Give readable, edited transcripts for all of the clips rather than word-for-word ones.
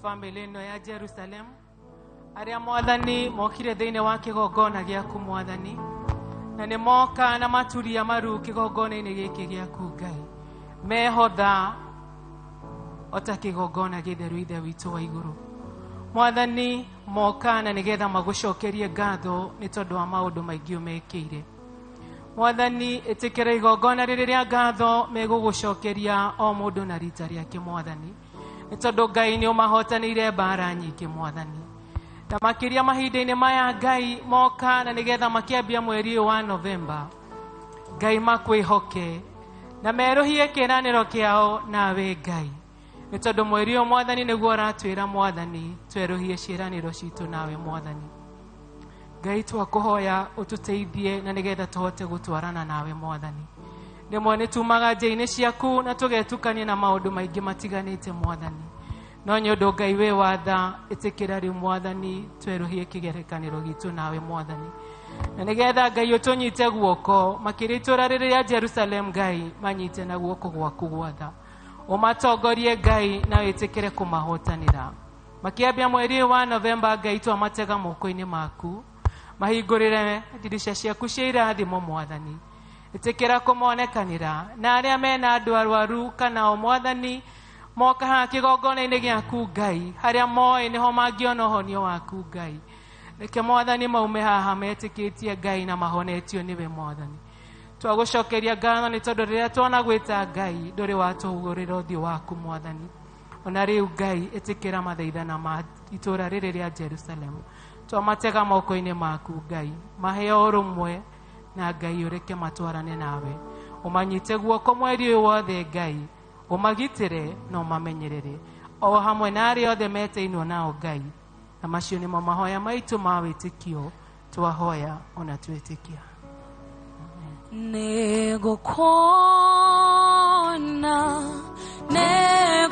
family no ya Jerusalem aria mwathani mokire thiine wa kigongona giaku mwathani na ni moka na maturia maru kigongona-ini giki giaku Ngai mehotha ota kigongona githeru ithe witu wa iguru mwathani moka na nigetha magucokerie ngatho ni tondu wa maundu maingi umekire mwathani itikira igongona riri ria ngatho megugucokeria o mundu na rita riake mwathani tondu Ngai ni umahotanire bara nyingi mwathani na makiria mahinda-ini maya Ngai moka na nigetha makiambia mweri wa November Ngai makwihoke na meruhie kiraniro kiao nawe Ngai ni tondu mweri o mwathani niguo ratwira mwathani tweruhie ciraniro citu nawe mwathani Ngai twakuhoya ututeithie na nigetha tuhote gutwarana nawe mwathani nimwe ni tumaga nja-ini ciaku na tugetukania na maundu maingi matiganite mwathani no nyundu Ngai we watha itikira riu mwathani tweruhie kigerekaniro gitu nawe mwathani na nigetha Ngai utunyite guoko makiri itura riri ria Jerusalem Ngai manyite na guoko gwaku gwatha umatongorie Ngai na witikire kumahotanira makiambia mweri wa November Ngai twamatega moko-ini maku mahingurire ndirisha ciaku cia irathimo mwathani itikira kumonekanira na aria mena andu arwaru kana o mwathani moka ha kigongona-ini giaku Ngai haria moe niho mangiona uhonio waku Ngai reke mwathani maume haha metikitie Ngai na mahonetio niwe mwathani twagucokeria ngatho ni tondu riria twana gwita Ngai nduri watugurira uthio waku mwathani ona riu Ngai itikira mathaithana ma itura riri ria Jerusalem twamatega moko-ini maku Ngai maheo urumwe na Ngai ureke matwarane nawe umanyite guoko mweri uyu wothe Ngai umagitire na umamenyerere o hamwe na aria othe meteinwo nao Ngai na macio nimo mahoya maitu ma witikio twahoya ona twitikia negukona nekafa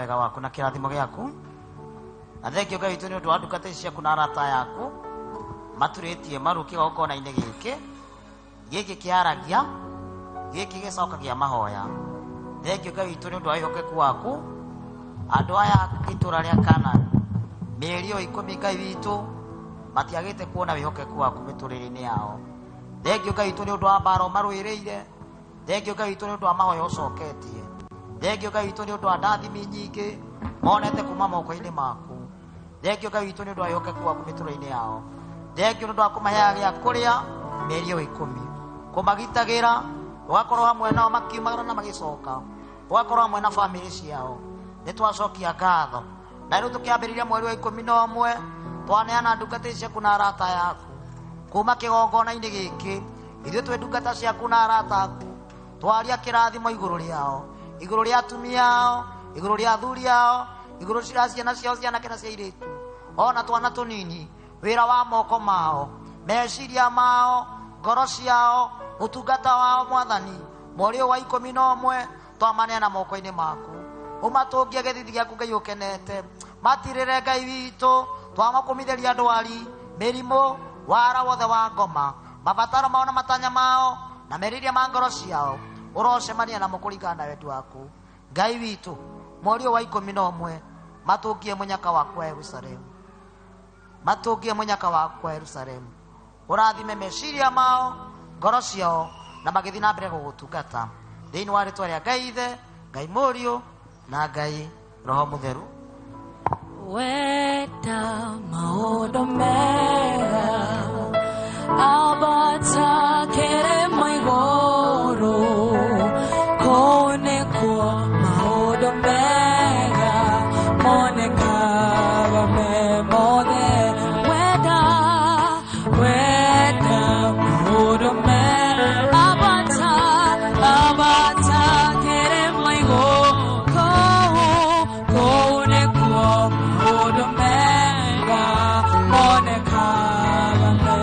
wega waku na kirathimo giaku na thengio Ngai witu ni undu wa ndungata ciaku na arata yaku maturitie maru kigongona-ini giki kiaragia giki gicokagia mahoya thengio Ngai witu ni undu wa ihokeku waku andu aya itura ria Kanani mieri o 10 Ngai witu matiagite kuona wihokeku waku miturire-ini yao thengio Ngai witu ni undu wa mbaro maruiriire thengio Ngai witu ni undu wa mahoya ucoketie thengio Ngai witu ni undu wa ndathimi nyingi monete kuma moko-ini maku thengio Ngai witu ni undu wa ihokeku waku mitura-ini yao thengio ndu akumaheaga gya kuria mĩeri 10 kumagitagira ugakorwo hamwe nao makiumagara na magicoka ugakorwo hamwe na family ciao nitwacokia ngatho na riu tukiambiriria mweri wa 11 twaneana ndungata ciaku na arata yaku kuma kigongona-ini giki ithuĩ twĩ ndungata ciaku na arata aku twaria kĩrathimo igũrũ rĩao igũrũ rĩa atumia ao igũrũ rĩa athuri ao igũrũ cia ciana ciao cianake na cia airĩtu ona twana tũnini wĩra wa moko mao meciria mao ngoro ciao ũtungata wao Mwathani mweri wa 11 twamaneana moko-inĩ maku ũmatũngie gĩthithi gĩaku Ngai ũkenete matirĩre Ngai witũ twamakumitheria ndwari mĩrimũ wara wothe wa ngoma mabataro mao na matanya mao na meriria ma ngoro ciao ũrocemania namo kũringana na wendi waku Ngai witũ mweri wa 11 matungie mũnyaka waku wa Yerusalemu matungie mũnyaka waku wa Yerusalemu ũrathime meciria mao ngoro ciao na magĩthiĩ na mbere gũgũtungata thĩinĩ wa rĩtwa rĩa Ngai Ithe Ngai Mũriũ na Ngai Roho Mũtheru wenda maũndũ mega abata kĩrĩmo igũrũ kũu nĩkuo maũndũ mega monekaga me mothe wenda maũndũ mega abata kĩrĩmo igũrũ kũu nĩkuo maũndũ mega monekaga me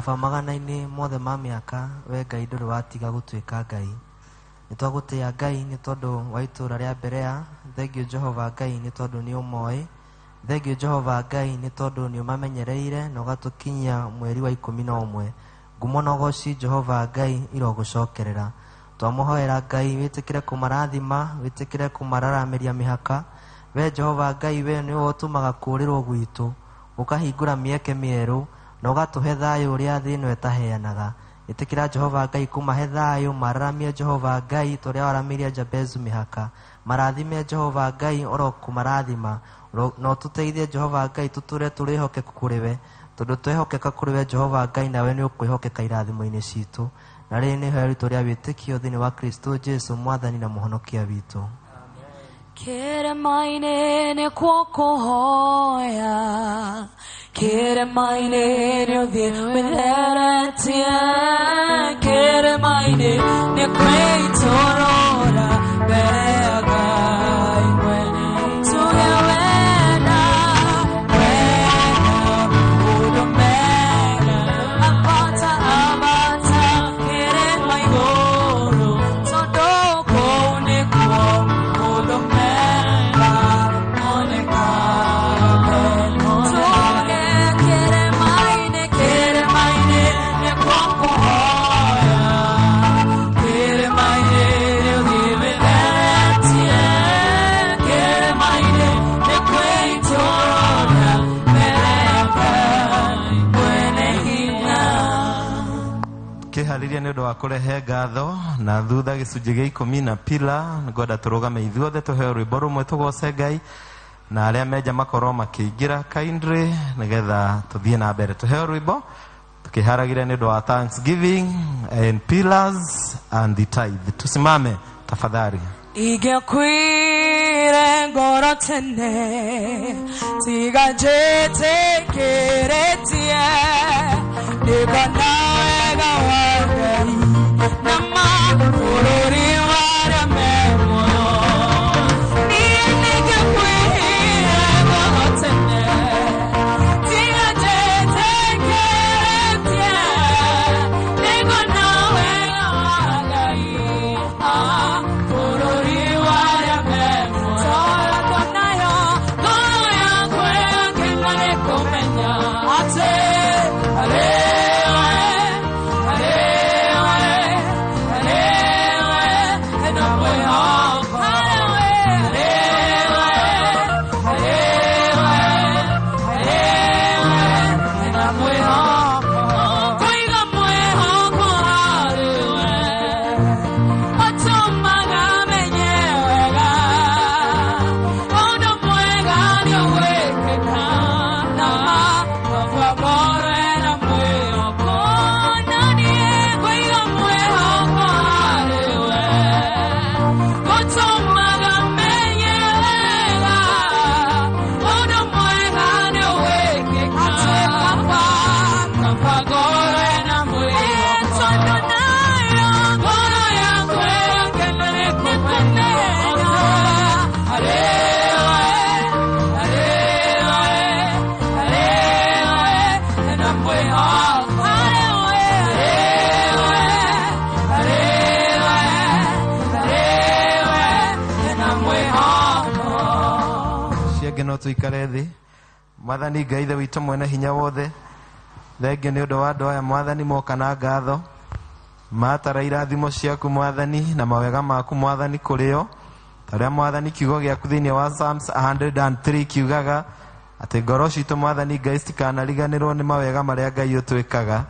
Baba magana-inĩ mothe ma mĩaka we Ngai ndũrĩ watiga gũtuĩka Ngai nĩtwagũtĩĩa Ngai nĩ tondũ wa itũũra rĩa Berea thengio Jehova Ngai nĩ tondũ nĩ ũmoĩ thengio Jehova Ngai nĩ tondũ nĩ ũmamenyereire na ũgatũkinyia mweri wa 11 ngumo na ũgooci Jehova Ngai irogũcokerera twamũhoera Ngai wĩtĩkĩre kũmarathima wĩtĩkĩre kũmararamĩria mĩhaka we Jehova Ngai we nĩ ũtũmaga kũũrĩrwo gwitũ ũkahingũra mĩeke mĩerũ na ũgatũhe thayũ ũrĩa thĩ ĩno ĩtaheanaga ĩtĩkĩra Jehova Ngai kũmahe thayũ mararamie Jehova Ngai torĩa waramĩria Jabezu mĩhaka marathime Jehova Ngai oro kũmarathima no tũteithie Jehova Ngai tũtũre tũrĩhokeku kũrĩ we tondũ twehokeka kũrĩ we Jehova Ngai nawe nĩ ũkwĩhokeka irathimo-inĩ citũ na rĩrĩ nĩ ihoya ritũ rĩa wĩtĩkio thĩinĩ wa Kristo Jesu Mwathani na Mũhonokia witũ kĩrĩma-inĩ nĩkuo kũhoya kĩrĩma-inĩ nĩũthiĩ wĩtheretie kĩrĩma-inĩ nĩkwĩitũrũra mbere ya Ngai mwene tuge wenda maũndũ mega abata kĩrĩma igũrũ tondũ kũu nĩkuo maũndũ mega monekaga kĩharĩria nĩ ũndũ wa kũrehe ngatho na thutha gĩcunjĩ gĩa 10 na pila ngwenda tũrũgame ithuothe tũheo rwĩmbo rũmwe tũgoce Ngai na arĩa menja makorwo makĩingĩra kindly nĩgetha tũthiĩ na mbere tũheo rwĩmbo tukiharagira nĩ ũndũ wa thanksgiving and pillars and the tithe. Tusimame tafadhali. Igekuire ngoro tene tiga jetekeretie nibana wega wa Ngai na no tuikare thi. Mwathani Ngai ithe witũ mwene hinya wothe, thengio nĩ ũndũ wa andũ aya Mwathani moka na ngatho, matara irathimo ciaku Mwathani na mawega maku Mwathani kũrĩ o. Tarĩa Mwathani kiugo gĩaku thĩinĩ wa Psalms 103 kiugaga atĩ ngoro citũ Mwathani Ngai citikanariganĩrwo nĩ mawega marĩa Ngai ũtwĩkaga.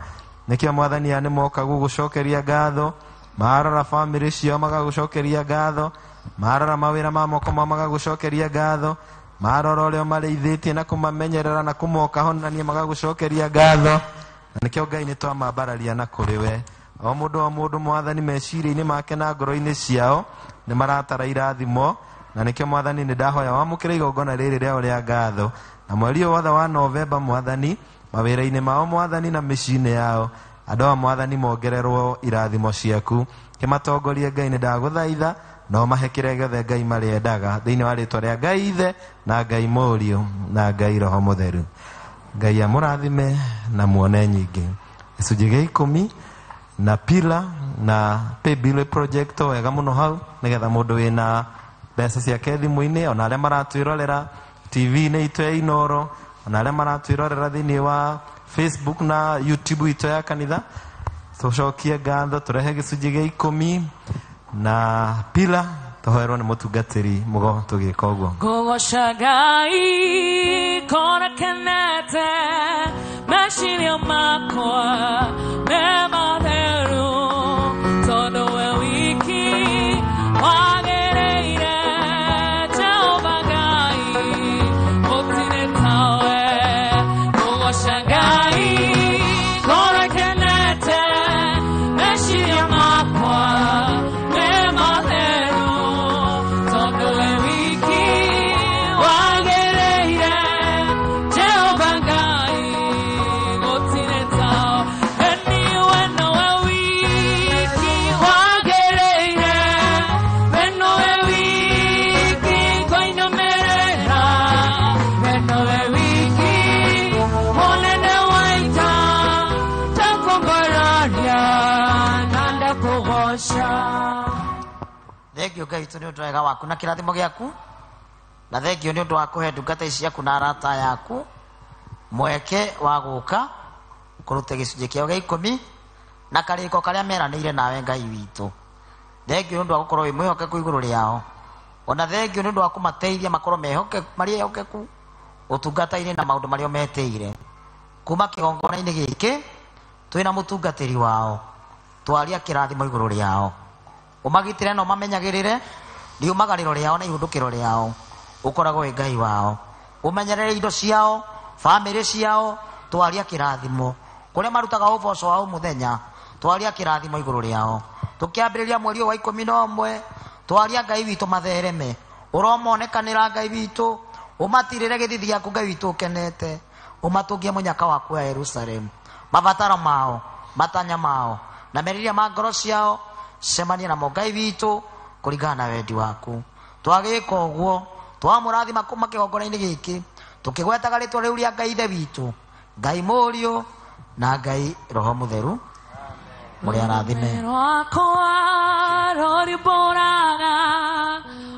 Nĩkĩo Mwathani aya nĩmoka gũgũcokeria ngatho, marora bamĩrĩ ciao magagũcokeria ngatho, marora mawĩra ma moko mao magagũcokeria ngatho, marora ũrĩa marĩithĩtie na kũmamenyerera na kũmokahonania magagũcokeria ngatho. Na nĩkĩo Ngai nĩtwamambararia na kũrĩ we. O mũndũ Mwathani meciria-inĩ make na ngoro-inĩ ciao nĩ maratara irathimo, na nĩkĩo Mwathani nĩndahoya wamũkĩre igongona rĩrĩ rĩao rĩa ngatho. Na mweri wothe wa Novemba Mwathani, mawĩra-inĩ mao Mwathani na mĩciĩ-inĩ yao, andũ a Mwathani mongererwo irathimo ciaku. Kĩmatongorie Ngai nĩndagũthaitha, no mahekĩre gĩothe Ngai marĩendaga thĩinĩ wa rĩtwa rĩa Ngai Ithe na Ngai Mũriũ na Ngai Roho Mũtheru. Ngai amũrathime na muone nyingĩ. Gĩcunjĩ gĩa 10 na Pila na Paybill project wega mũno hau, nĩgetha mũndũ wĩna mbeca ciake thimũ-inĩ, ona arĩa maratwĩrorera TV-inĩ itũ ya Inoro, ona arĩa maratwĩrorera thĩinĩ wa Facebook na YouTube itũ ya kanitha, tũcokie ngatho, tũrehe gĩcunjĩ gĩa 10 na Pila, tũhoerwo nĩ mũtungatĩri mũgo tũgĩka ũguo. Ngũgũca Ngai kũrekenete meciria makwa me matheru, tondũ we wiki wagĩrĩire Jehova Ngai, gũtirĩ tawe. Ngũgũca Ngai kũrekenete meciria makwa me matheru, tondũ we wiki wagĩrĩire Jehova Ngai, gũtirĩ tawe. Niwe nowe wiki wagĩrĩire, we nowe wiki ngũinũmĩrĩra, we nowe wiki mũnene wa ita, ndakũngũraria na ndakũgoca. Thengio Ngai witũ nĩ ũndũ wega waku na kĩrathimo gĩaku, na thengio nĩ ũndũ wa kũhe ndungata ici ciaku na arata yaku mweke wa gũka kũruta gĩcunjĩ kĩao gĩa 10 na karĩko karĩa meranĩire nawe Ngai witũ. Thengio nĩ ũndũ wa gũkorwo wĩ mwĩhokeku igũrũ rĩao, ona thengio nĩ ũndũ wa kũmateithia makorwo marĩ ehokeku ũtungata-inĩ na maũndũ marĩa metĩire. Kuma kĩgongona-inĩ gĩkĩ twĩna mũtungatĩri wao, twaria kĩrathimo igũrũ rĩao, ũmagitĩre na ũmamenyagĩrĩre riumagarĩro rĩao na ihũndũkĩro rĩao, ũkoragwo wĩ Ngai wao. Ũmenyerere indo ciao, bamĩrĩ ciao, twaria kĩrathimo kũrĩa marutaga ũboco wa mũthenya, twaria kĩrathimo igũrũ rĩao. Tũkĩambĩrĩria mweri wa 11 twaria Ngai witũ mathereme, ũromonekanĩra Ngai witũ, ũmatirĩre gĩthithi gĩaku Ngai witũ ũkenete, ũmatũngie mũnyaka waku wa Yerusalemu. Mabataro mao, matanya mao na merirĩria ma ngoro ciao, cemania namo Ngai witũ kũringana na wendi waku. Twagĩka ũguo twamũrathima kuma kĩgongona-inĩ gĩkĩ, tũkĩgwetaga rĩtwa rĩu rĩa Ngai Ithe witũ, Ngai Mũriũ na Ngai Roho Mũtheru. Mũrĩ arathime. Rwakwa rũrĩmbũraga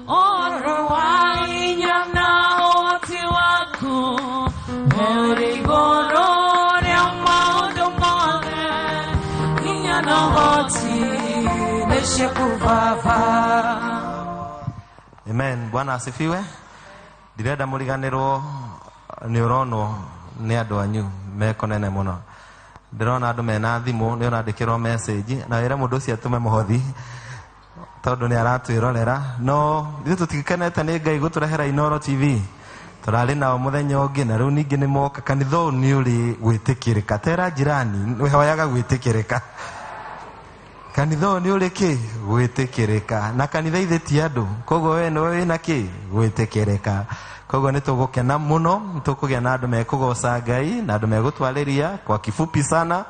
ũhoro wa hinya na ũhoti waku, we ũrĩ igũrũ rĩa maũndũ mothe, hinya na ũhoti nĩ ciaku Baba. Amen. Bwana asifiwe. Ndirenda mũriganĩrwo nĩ ũronwo nĩ andũ anyu mekonene mũno. ndirona andu mena thimu ni onandikirwo message na wira mundu ucio atume muhothi tondu ni aratwirorera no ithu tutikenete ni Ngai guturehera Inoro TV turari nao muthenya ungi na riu ningi ni moka kanitha uyu ni uri gwitikirika tera jirani wihoyaga gwitikirika kanitha uyu ni uri ki gwitikirika na kanitha ithe ti andu koguo we no wina ki gwitikirika koguo ni tugukena muno tukugia na andu mekugoca Ngai na andu megutwariria kwa kifupi sana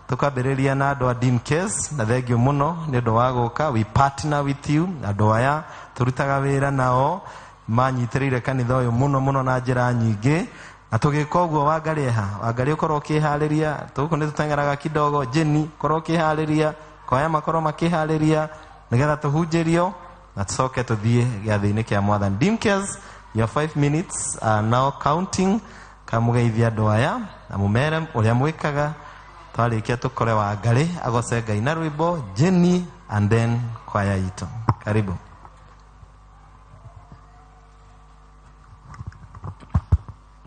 tukambiriria na andu a Dimcase na thengio muno ni undu wa guka we partner with you andu aya turutaga wira nao manyitiriire kanitha uyu muno na njira nyingi na tugika uguo Wangari ukorwo ukihariria tuku ni tutengeraga kidogo Jenny korwo ukihariria koya makorwo makihariria nigetha tuhunjirio na tucoke tuthie giathini kia Mwathani. Dimcase, your 5 minutes are now counting. Kamugeithia andu aya na mumere uria mwikaga twarikia tukore Wangari agoce Ngai na rwimbo Jenny and then kwaya itu. Karibu.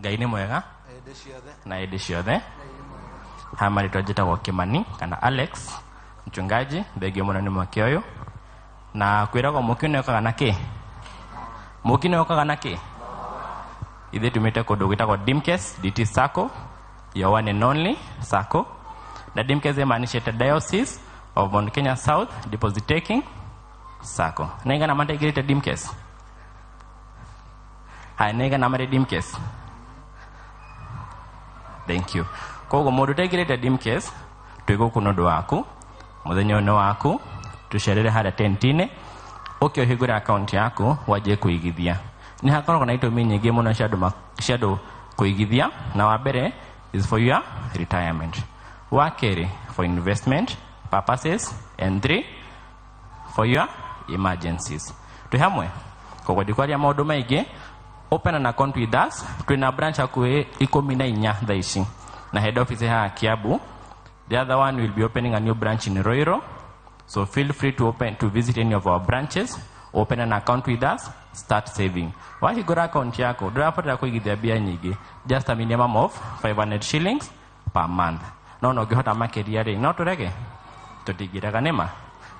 Ngai ni mwega na hĩndĩ ciothe. Haha marĩtwa njĩtagwo Kimani kana Alex, mchungaji thengio mũno nĩ mweke ũyũ. Na kwĩragwo mũkĩ ũyũ ũkaga na kĩ? Mũkĩ ũyũ ũkaga na kĩ? Ithuĩ tumĩte kũndũ gwĩtagwo Dimcase DT Sacco, your one and only Sacco. Na Dimcase ĩmaanĩcĩte Diocese of Mount Kenya South Deposit Taking Sacco. Na igana mateigĩrĩte Dimcase? Haya, na igana marĩ Dimcase? Thank you. Koguo mundu tegirite Dimcase twiguku nundu waku muthenya uno waku tucerere hara tentine ukio higura account yaku waje kuigithia. Ni hakoragwo na itumi nyingi muno ciandu kuigithia, na wa mbere is for your retirement, wa keri for investment purposes, and 3 for your emergencies. Tu hamwe koguo ndikwaria maundu maingi. Open an account with us. Twina branch akue 14 thaici na head office ha Kiabu. The other one will be opening a new branch in Roiro, so feel free to visit any of our branches, open an account with us, start saving. Wahigura account yako ndurapata kuigithia bia nyingi, just a minimum of 500 shillings per month. No ngihota makeria ri no turege tutigiraga nema.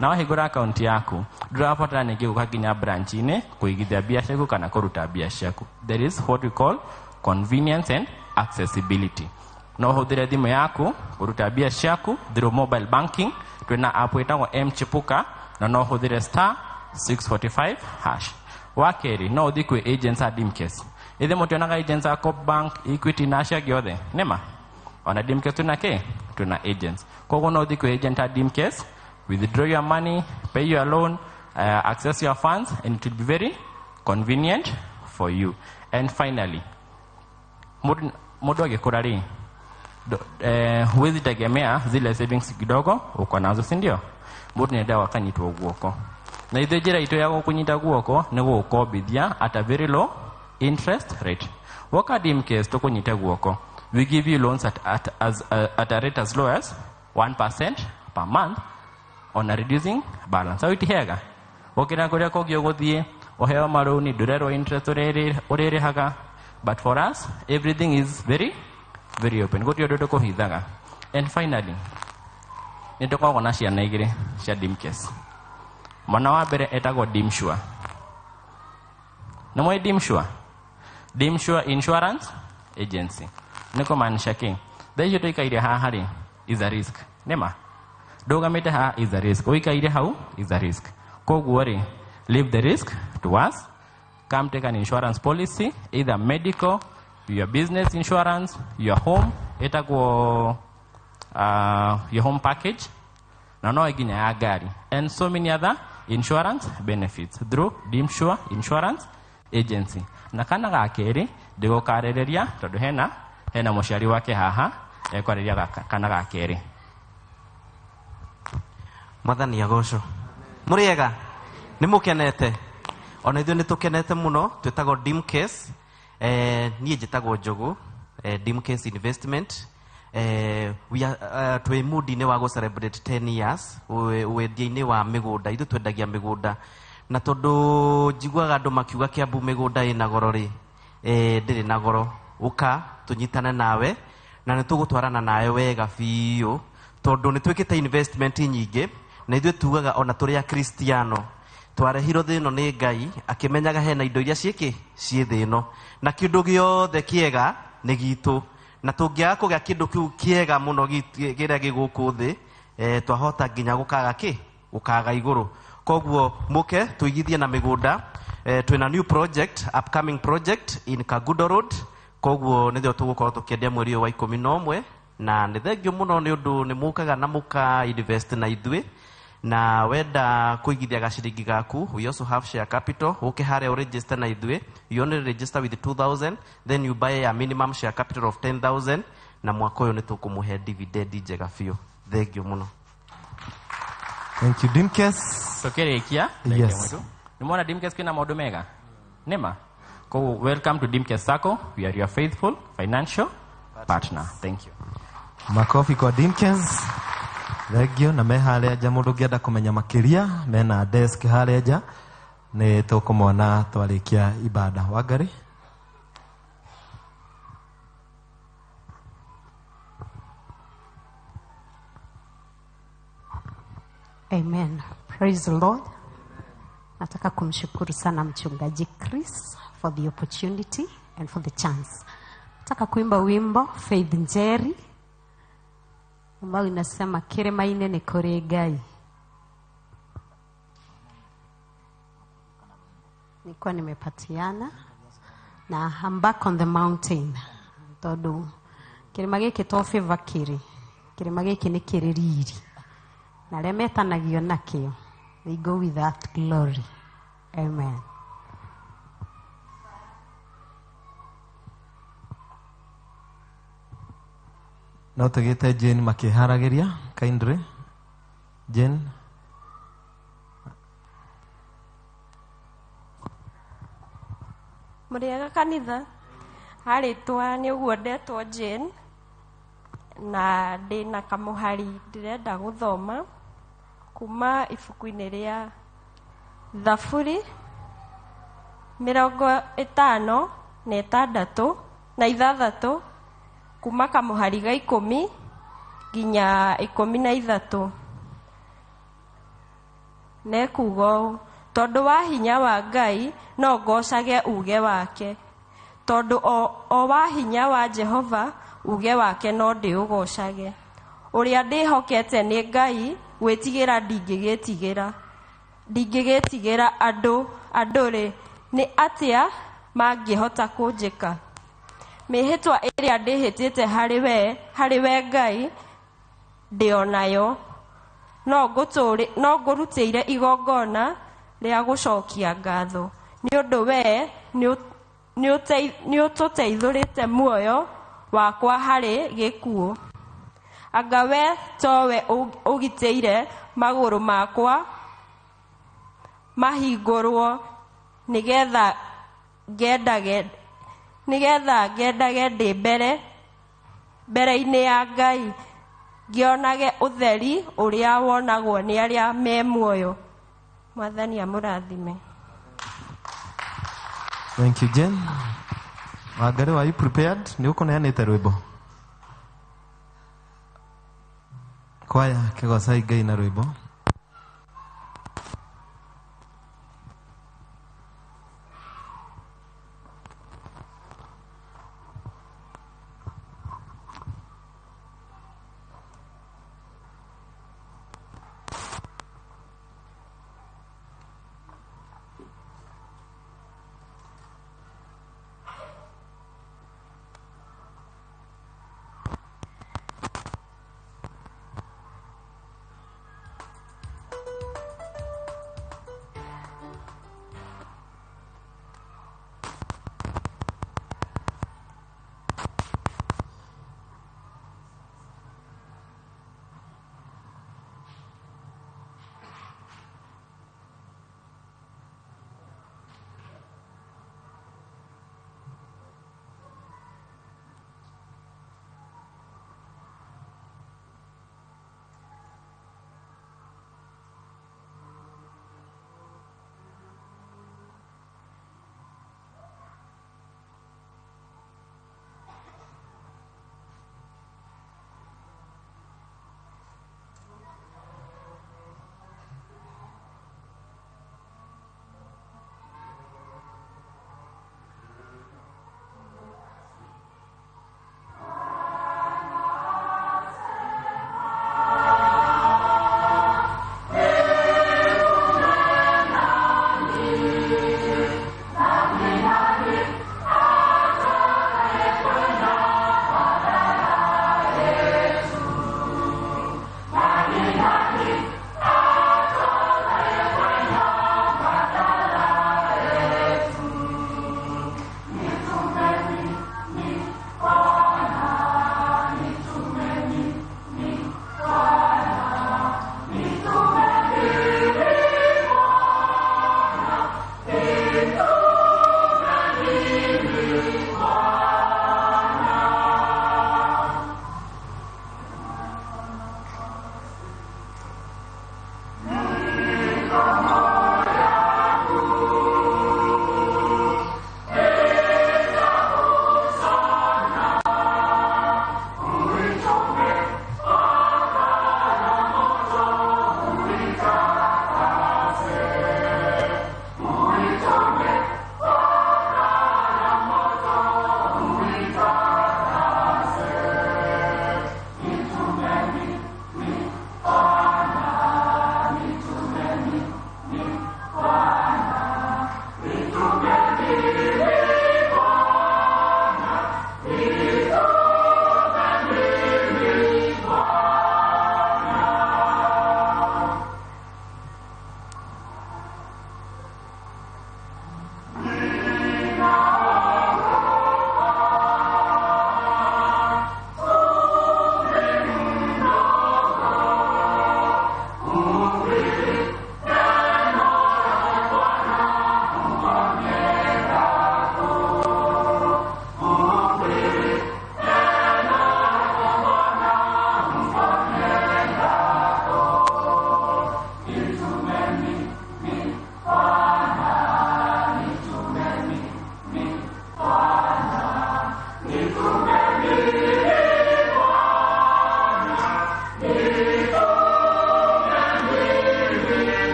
Na wahigura account yaku ndurapata nyingi gukaginya branch ine kuigithia bia ciaku kana kuruta bia ciaku. There is what we call convenience and accessibility. No huthire thimu yaku kuruta bia ciaku through mobile banking. Twina app itagwo M-Chipuka na no huthire *645#. Wakeri no uthi kwi agents a Dimcase. Ithe mutionaga agents a Coopbank, Equity na cia giothe nema. Ona Dimcase tuna ke tuna agents. Koguo no uthi kwi agent a Dimcase, withdraw your money, pay your loan, access your funds, and it will be very convenient for you. And finally, mudu agikura ri huwezi tegemea zile savings kidogo uko nazo, si ndio? Mudu ni dawa kanyitwa guoko. Na ithe njira itu ya gukunyita guoko ni gukobithia at a very low interest rate. Woka Dimcase tukunyita guoko. We give you loans at a rate as low as 1% per month on a reducing balance. So itihega okira kuria kogio guthie oheo maruni durero interest urere haga, but for us everything is very open. Gotio ndoto kuhithaga. And finally nitokwa na ciana igire cia Dimcase. Mwana wa mbere etagwo Dimsure. Na mwe Dimsure Insurance Agency. Niko maanisha ki thaicio tuikaire haha ri is a risk nema. Ndugamite ha is a risk. Uikaire hau is a risk. Koguo ri leave the risk to us. Come take an insurance policy, either medical, your business insurance, your home, etagwo your home package, na no iginya ya gari, and so many other insurance benefits through Dimsure Insurance Agency. Na kana gakeri ndigukarereria tondu hena muciari wake haha ekwareria kana gakeri. Mwathani agoco. Muriega ni mukenete? Ona ithuĩ nĩtũkenete mũno. Twĩtagwo Dimcase. Niĩ njĩtagwo Njogu. Dimcase Investment. We are twĩ mood-inĩ wa celebrate 10 years wendia-inĩ wa mĩgũnda. Ithuĩ twendagia mĩgũnda, na tondũ njiguaga andũ makiuga Kiambu mĩgũnda ĩna goro rĩ, ndĩrĩ na goro. Ũka tũnyitane nawe na nĩ tũgũtwarana nawe wega biũ tondũ nĩ twĩkĩte investment nyingĩ na ithuĩ tugaga ona tũrĩ a Kristiano twarehirwo thĩ ĩno nĩ Ngai akĩmenyaga hena indo iria ciĩ thĩ ĩno na kĩndũ gĩothe kĩega nĩ gitũ na tũngĩaga kũgĩa kĩndũ kĩu kĩega mũno kĩrĩa gĩgũkũ thĩ twahota nginya gũkaga igũrũ. Koguo mũke tũigithie na mĩgũnda twĩna new project, upcoming project in Kagudo Road. Koguo nĩrĩo tũgũkorwo tũkĩendia mweri wa 11 na nĩ thengio mũno nĩ ũndũ nĩ mũkaga na mũka invest na ithuĩ na wenda kũigithia gaciringi gaku. We also have share capital. Okay, harĩa register na ithuĩ, you only register with 2,000, then you buy a minimum share capital of 10,000 na mwaka ũyũ nĩ tũkũmũhe dividend njega biũ. Thengio mũno. Thank you Dimkes. Tũkĩrĩkia Yes. Nimeona Dimkes kwĩna maũndũ mega nĩma. Koguo welcome to Dimkes Sacco. We are your faithful financial partner. Thank you. Makofi kwa Dimkes. Thengio na meharĩa nja mũndũ ũngĩenda kũmenya makĩria mena desk harĩa nja nĩ tũkũmona twarĩkia ibada. Wangari. Amen. Praise the Lord. Nataka kumshukuru sana mchungaji Chris for the opportunity and for the chance. Nataka kuimba wimbo Faith Njeri ambao inasema kirima-inĩ nĩ kũrĩ Ngai. Nilikuwa nimepatiana na I'm back on the mountain. Tondũ kirima gĩkĩ to favor kirima gĩkĩ nĩ kĩrĩ riri na arĩa metanagio nakĩo, they go with that glory. Amen. No tũgĩte Jane makĩharagĩria kindly. Jane. Mũrĩega kanitha. Harĩtwa nĩ ũguo ndetwo Jane na ndĩna kamũhari ndĩrenda gũthoma kuma ibuku-inĩ rĩa Thaburi 56 kuma kamũhari ga 10 nginya 13. Nekuga tondũ wa hinya wa Ngai no ngocage uge wake, tondũ o wa hinya wa Jehova uge wake no ndĩũgocage. Ũrĩa ndĩhokete nĩ Ngai, gwĩtigĩra ndingĩgĩtigĩra andũ-rĩ, nĩ atĩa mangĩhota kũnjĩka? Mĩhĩtwa ĩrĩa ndĩhĩtĩte harĩ we Ngai ndĩonayo, no ngũrutĩire igongona rĩa gũcokia ngatho, nĩ ũndũ we nĩ ũtũteithũrĩte muoyo wakwa harĩ gĩkuũ. Anga we towe ũgitĩire magũrũ makwa mahingũrwo nĩgetha ngendage ndĩ mbere-inĩ ya Ngai, ngĩonage ũtheri ũrĩa wonagwo nĩ arĩa me muoyo. Mwathani amũrathime. Thank you Jane. Wangari, are you prepared? Nĩ ũkũneanĩte rwĩmbo? Kwaya kĩgocai Ngai na rwĩmbo.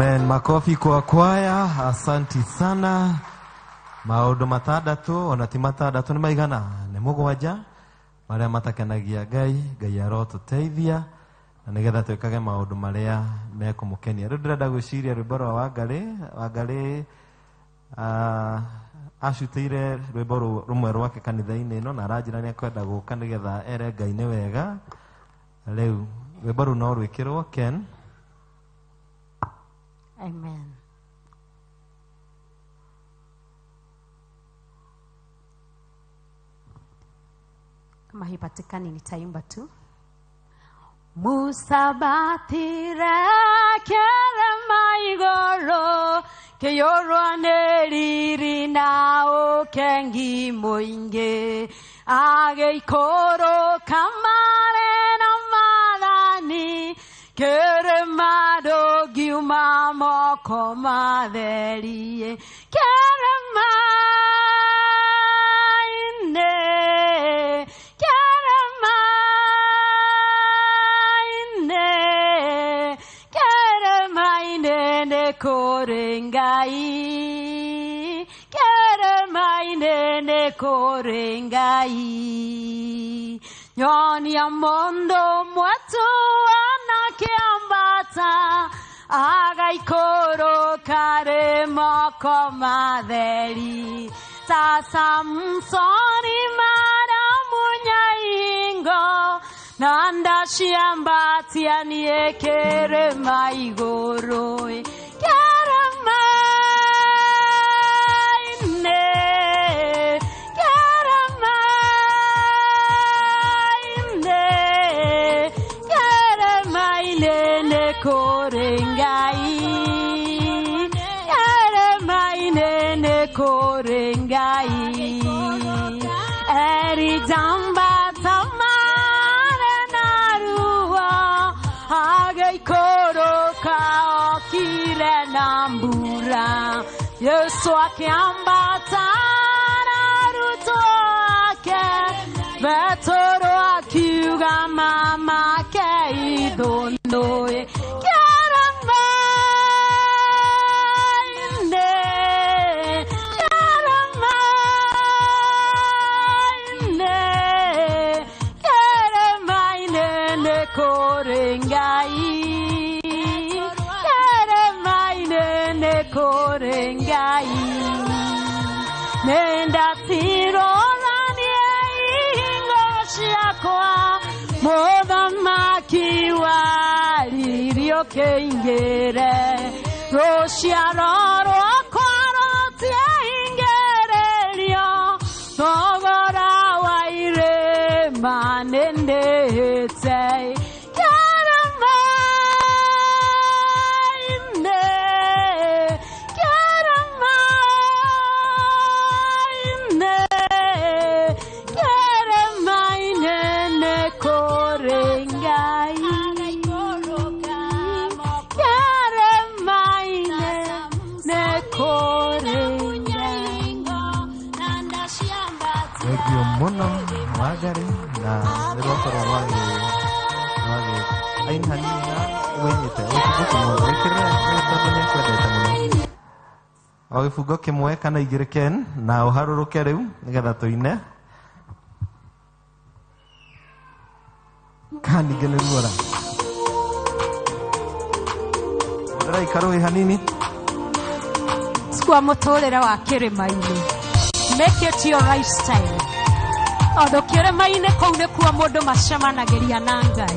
Amen. Makofi kwa kwaya. Asanti sana. Maundu matandatu ona ti matandatu ni maigana ni mugwanja maria matakenagia Ngai arotuteithia na nigetha twikage maundu maria mekumukenia. Riu ndirenda gwiciria rwimbo rwa Wangari acutĩire rwimbo rumwe rwake kanitha-inĩ ĩno na aranjĩra nĩ akwenda gũka nigetha ere Ngai nĩ wega. Rĩu rwimbo rũu no rwĩkĩrwo Ken. Amen. Kama hipatikani nitaimba tu. Musabatire kere maigoro keyoro neriri na okengi moinge ageikoro kamare na marani kere mado giuma moko matherie kere maine kere maine ne korengai kere maine ne korengai nyoni ya mondo mwetu anakiambata agaikoro kare moko matheri ta Samsoni maramu nyaingo nanda shiambatia niekere maigoro kere maine kere maine ne korengai kere maine ne korengai eri jamba tamare narua agaikoro kaokire nambura Yesu akiambata naruto ake betoro akiuga mama ke idondoe kere maine kere maine ne korengai kere maine ne korengai nenda tirorani ingoshiakwa mothamaki waririo keingere rociaro rwakwa rotie ingererio thogora wa irĩma nĩndĩhĩte kere maine kere maine nĩ korengai kere maine nĩ korengai. Thank muno Wangari na nĩrwakorwo rwagĩ ainhanina wĩnyite o gĩbungo kĩmwe kana igĩrĩ Ken na ũharũrũke rĩu nĩgetha tũine kaningĩ nĩruora ndĩraikara wĩ hanini Sikuwa mũtũrĩre wa kĩrĩma-inĩ. Make it your lifestyle. Tondũ kĩrĩma-inĩ kũu nĩkuo mũndũ macemanagĩria na Ngai.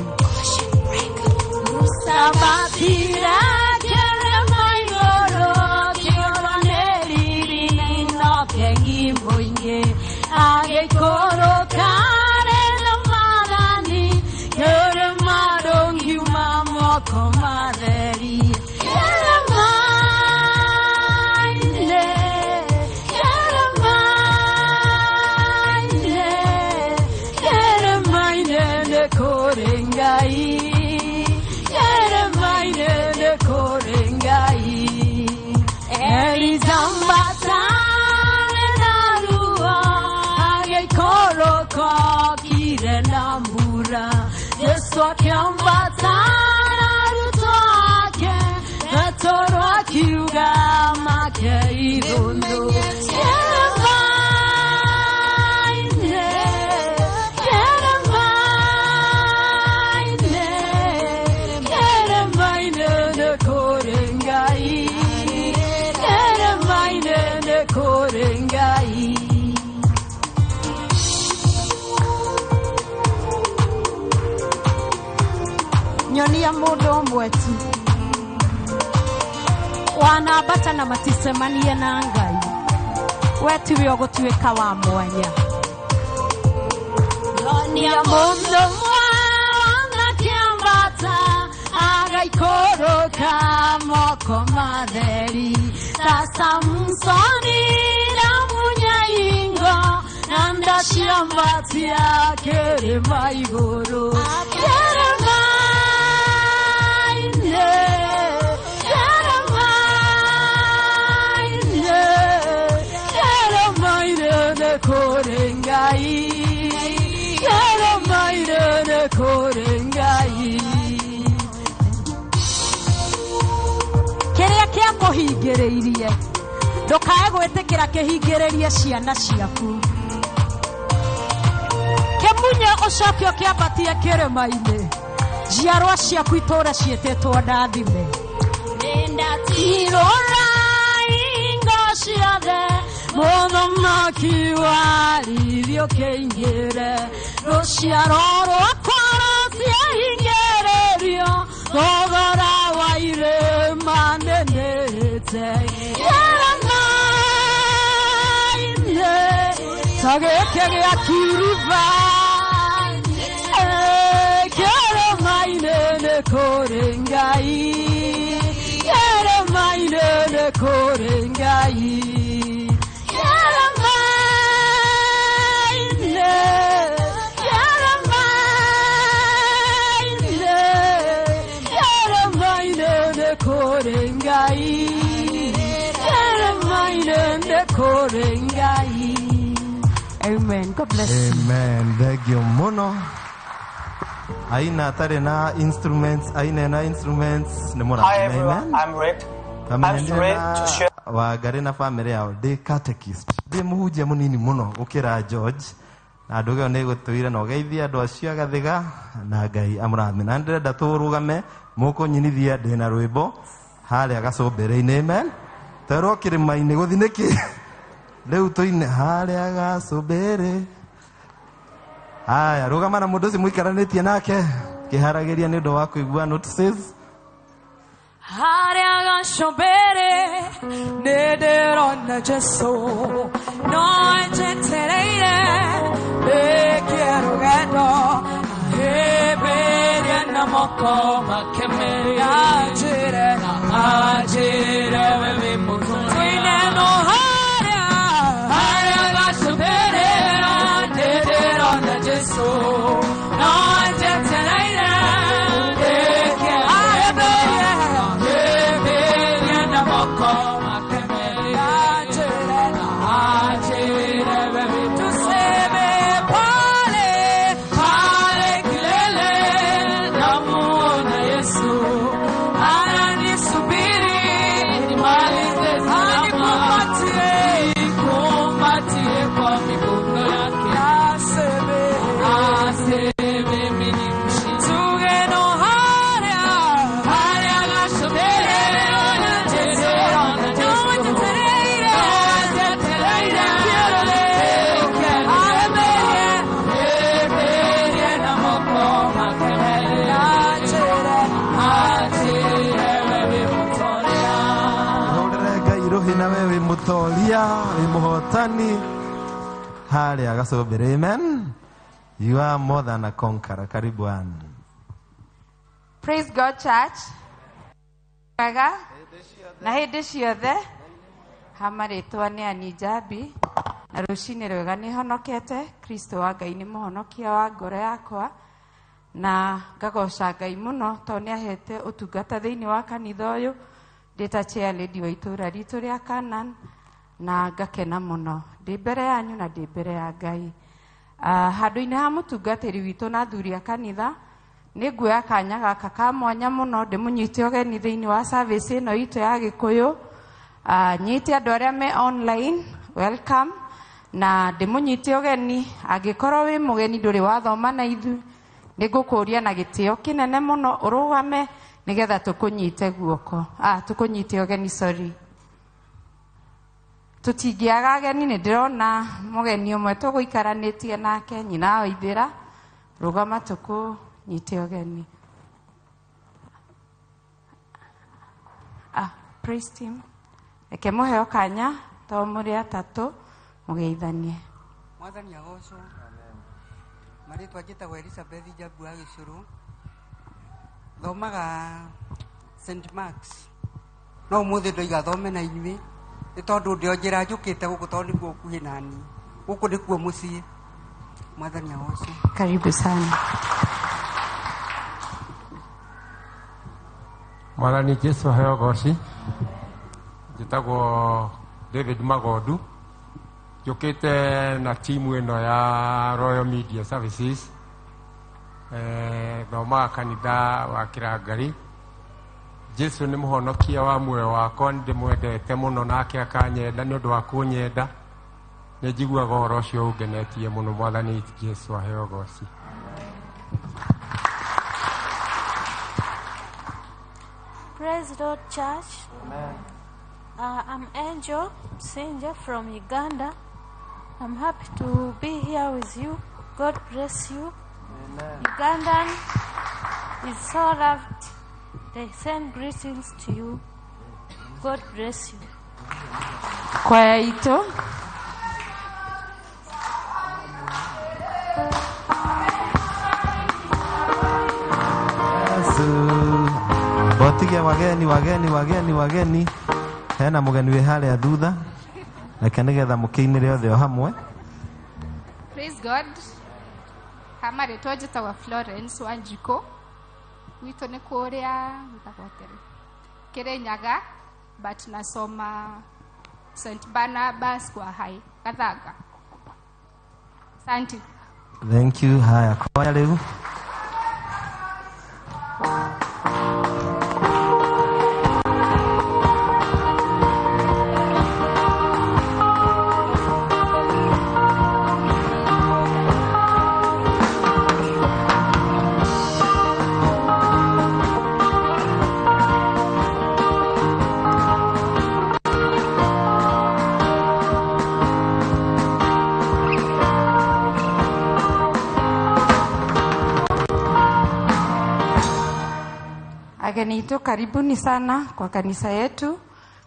Sabatira kĩrĩma igũrũ kĩoro nĩ riri no kengi mũingĩ agĩikũrũka arĩ na marani kĩrĩma ndũngiuma moko matheri kĩrĩma korengai kere maine ne korengai elizambata narua agekoro kire nambura Yesu akiambata naruto ake betoro Mundo. Nyonia mundu umwe tu wanambata na matisemanie na Ngai, we tiwe ugutuika wa mwanya. Nyonia mundu umwe wanakiambata agaikoroka moko matheri ta Samsoni na munyaingo na ndaciambatia kirima iguru. Kiria kia kuhingiririe ndukae gwitikira kihingiririe ciana ciaku. Kimunye ucokio kiambatie kirima-ini, njiarwa ciaku itura ciitetwo ndathime. Nindatirora ingo ciothe Mũthamaki wa rithio kĩingĩre, rũciaro rwakwa rũciahingĩrĩrio, thogora wa irĩma nĩnĩhĩte. Kĩrĩma-inĩ ta gĩkĩ gĩa Kiriba, kĩrĩma-inĩ nĩ kũrĩ Ngai, kĩrĩma-inĩ nĩ kũrĩ Ngai. Amen. God bless you. Amen. Thank you muno. Aina tare na instruments, aina na instruments ne mora. Hi everyone, I'm Rick. I'm ready to share. Wa garena family yao de catechist. De muhuje munini muno ukira George. Na nduge ne gutuira no geithia andu acio agathiga na Ngai amurathime. Na ndirenda turugame muko nyinithia ndina rwimbo haria gacombere-ini. Amen. Tero kirima-ini guthiniki riu tuine haria gacombere. Haya, rugama na mundu ucio muikaranitie nake kiharagiria ni undu wa kuigua notices. Haria gacombere nĩndĩrona Jesu no njetereire ndĩkie rũgendo hĩmbĩria na moko make merĩ anjĩre we wĩ mũtũũria. Tũine no haria gacombere nĩndĩrona Jesu no njetereire ndĩkie rũgendo hĩmbĩria na moko make merĩ anjĩre we wĩ tuseme pale kilele namuona Yesu ananisubiri nimalize salama, nikumbatie kwa mikono yake, aseme mimi ni mshindi. Tugeno haria gacombere na wewe mutoria we muhotani haria gacombere. Amen. You are more than a conqueror. Karibu an. Praise God, church. Kaga na hĩndĩ ciothe hamarĩtwa nĩ ani Njambi na rũcinĩ rwega nĩ honokete. Kristo wa Ngai nĩ mũhonokia wa ngoro yakwa na ngagoca Ngai mũno tondũ nĩ ahete ũtungata thĩinĩ wa kanitha ũyũ ndĩta chair lady wa itũũra ritũ rĩa Canaan na ngakena mũno ndĩ mbere yanyu na ndĩ mbere ya Ngai. Handũ-inĩ ha mũtungatĩri witũ na athuri a kanitha nĩ nguoya kanya gaka ka mwanya mũno ndĩmũnyite ũgeni thĩinĩ wa service ĩno itũ ya Gĩkũyũ nyite andũ arĩa me online welcome, na ndĩmũnyite ũgeni. Angĩkorwo wĩ mũgeni ndũrĩ wathoma na ithuĩ, nĩngũkũria na gĩtĩo kĩnene mũno ũrũgame nĩgetha tũkũnyite guoko. Tũkũnyite ũgeni, sorry. Tũtingĩaga ageni, nĩ ndĩrona mũgeni ũmwe tũgũikaranĩtie nake, nyina wa Ithĩra. Rũgama tũkũnyite ũgeni. Praise team. Reke mũheo kanya to mũrĩ atatũ mũgeithanie. Mwathani agocwo. Marĩtwa njĩtagwo Elizabeth Njambu wa Gĩcũrũ. Thomaga St. Mark's. No ũmũthĩ ndoiga thome na inyuĩ nĩ tondũ ndĩo njĩra njũkĩte gũkũ tondũ nĩkuo ũkuhĩ nani. Gũkũ nĩkuo mũciĩ. Mwathani agocwo. Karibu sana. Mwathani Jesu aheo goci. Njĩtagwo David Magondu. Njũkĩte na timu ĩno ya Royal Media Services. Thomaga kanitha wa Kĩrangari. Jesu nĩ mũhonokia wa muoyo wakwa, ndĩmwendete mũno nake akanyenda nĩ ũndũ wa kũnyenda. Nĩ njiguaga ũhoro ũcio ũngenetie mũno. Mwathani Jesu aheo goci. Praise the Lord, Church. Amen. I'm Angel Sinja from Uganda. I'm happy to be here with you. God bless you. Amen. Ugandan is so loved. They send greetings to you. God bless you. Kwaya itu. Botigia wageni. Hena mũgeni wĩ harĩa thutha. Reke nĩgetha mũkĩinĩre othe o hamwe. Praise God. Marĩtwa njĩtagwo Florence Wanjiko. Gwitũ nĩ kũrĩa Kĩrĩnyaga, but nasoma St. Barnabas kwa Hai Gathanga. Asante. Thank you. Haya, kwaya rĩu. Ageni itu karibuni sana kwa kanisa yetu,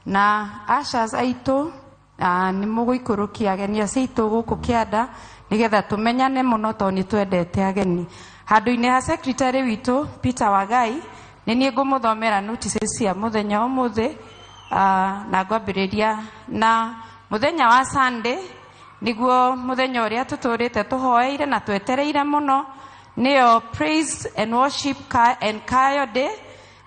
na ashas aitu nĩ mũgũikũrũkia ageni acio aitu gũkũ kĩanda nĩgetha tũmenyane mũno tondũ nĩ twendete ageni. Handũ-inĩ ha secretary witũ Peter Wagai, nĩ niĩ ngũmũthomera notices cia mũthenya ũmũthĩ, na ngwambĩrĩria na mũthenya wa Sunday nĩguo mũthenya ũrĩa tũtũrĩte tũhoeire na twetereire mũno, nĩyo Praise and Worship and Kayo Day,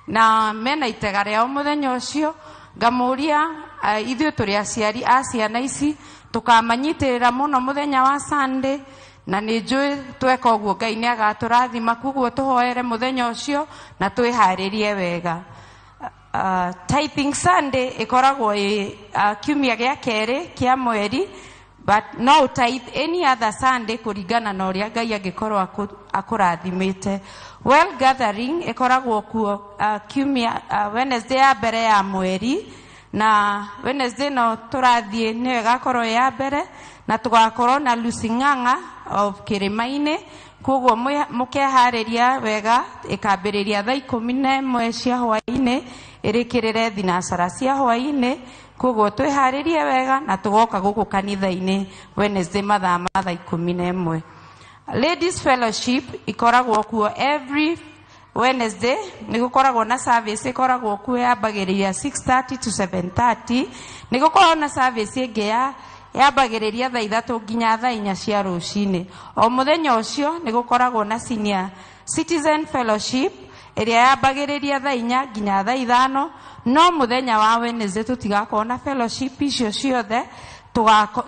na mena itega rĩao mũthenya ũcio. Ngamũria ithuĩ tũrĩ aciari a ciana ici tũkamanyitĩrĩra mũno mũthenya wa Sunday, na nĩ njũĩ tweka ũguo Ngai nĩ agatũrathima, koguo tũhoere mũthenya ũcio na twĩharĩrie wega. Tithing Sunday ĩkoragwo kiumia gĩa kerĩ kĩa mweri, but no tithe any other Sunday kũringana na ũrĩa Ngai angĩkorwo akũrathimĩte. Well gathering ĩkoragwo kuo kiumia Wednesday ya mbere ya mweri, na Wednesday no tũrathiĩ nĩyo ĩgakorwo ya mbere, na tũgakorwo na Lucy Ng'ang'a of Kĩrĩma-inĩ, koguo mũkeharĩria wega. Ĩkambĩrĩria thaa 11 cia hwaĩ-inĩ ĩrĩkĩrĩre thinacara cia hwaĩ-inĩ, koguo twĩharĩrie wega na tũgoka gũkũ kanitha-inĩ Wednesday mathaa ma thaa 11. Ladies Fellowship ikoragwo kuo every Wednesday, nĩgũkoragwo na service ikoragwo kuo yambagĩrĩria 6:30 to 7:30. Nĩgũkoragwo na service ĩngĩ yambagĩrĩria thaa 3 nginya thaa 4 cia rũcinĩ. O mũthenya ũcio nĩgũkoragwo na Senior Citizen Fellowship ĩrĩa yambagĩrĩria thaa 4 nginya thaa 5. No mũthenya wa Wednesday tũtigakorwo na fellowship icio ciothe,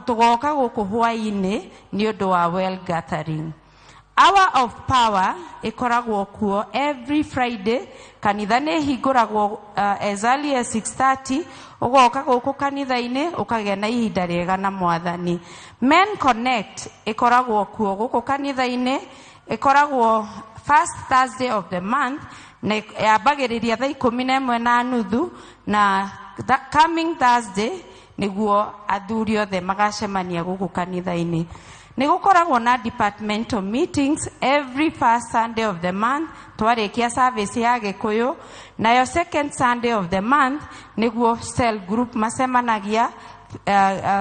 tũgoka gũkũ hwaĩ-inĩ nĩ ũndũ wa well gathering. Hour of Power ikoragwo kuo every Friday. Kanitha nĩ hingũragwo as early as 6:30. Ugoka gũkũ kanitha-inĩ ũkagĩa na ihinda rĩega na Mwathani. Men Connect ikoragwo kuo gũkũ kanitha-inĩ, ikoragwo first Thursday of the month, na yambagĩrĩria thaa 11:30, na coming Thursday nĩguo athuri othe magacemania gũkũ kanitha-inĩ. Nĩgũkoragwo na departmental meetings every first Sunday of the month, twarĩkia service ya Gĩkũyũ, nayo second Sunday of the month nĩguo cell group macemanagia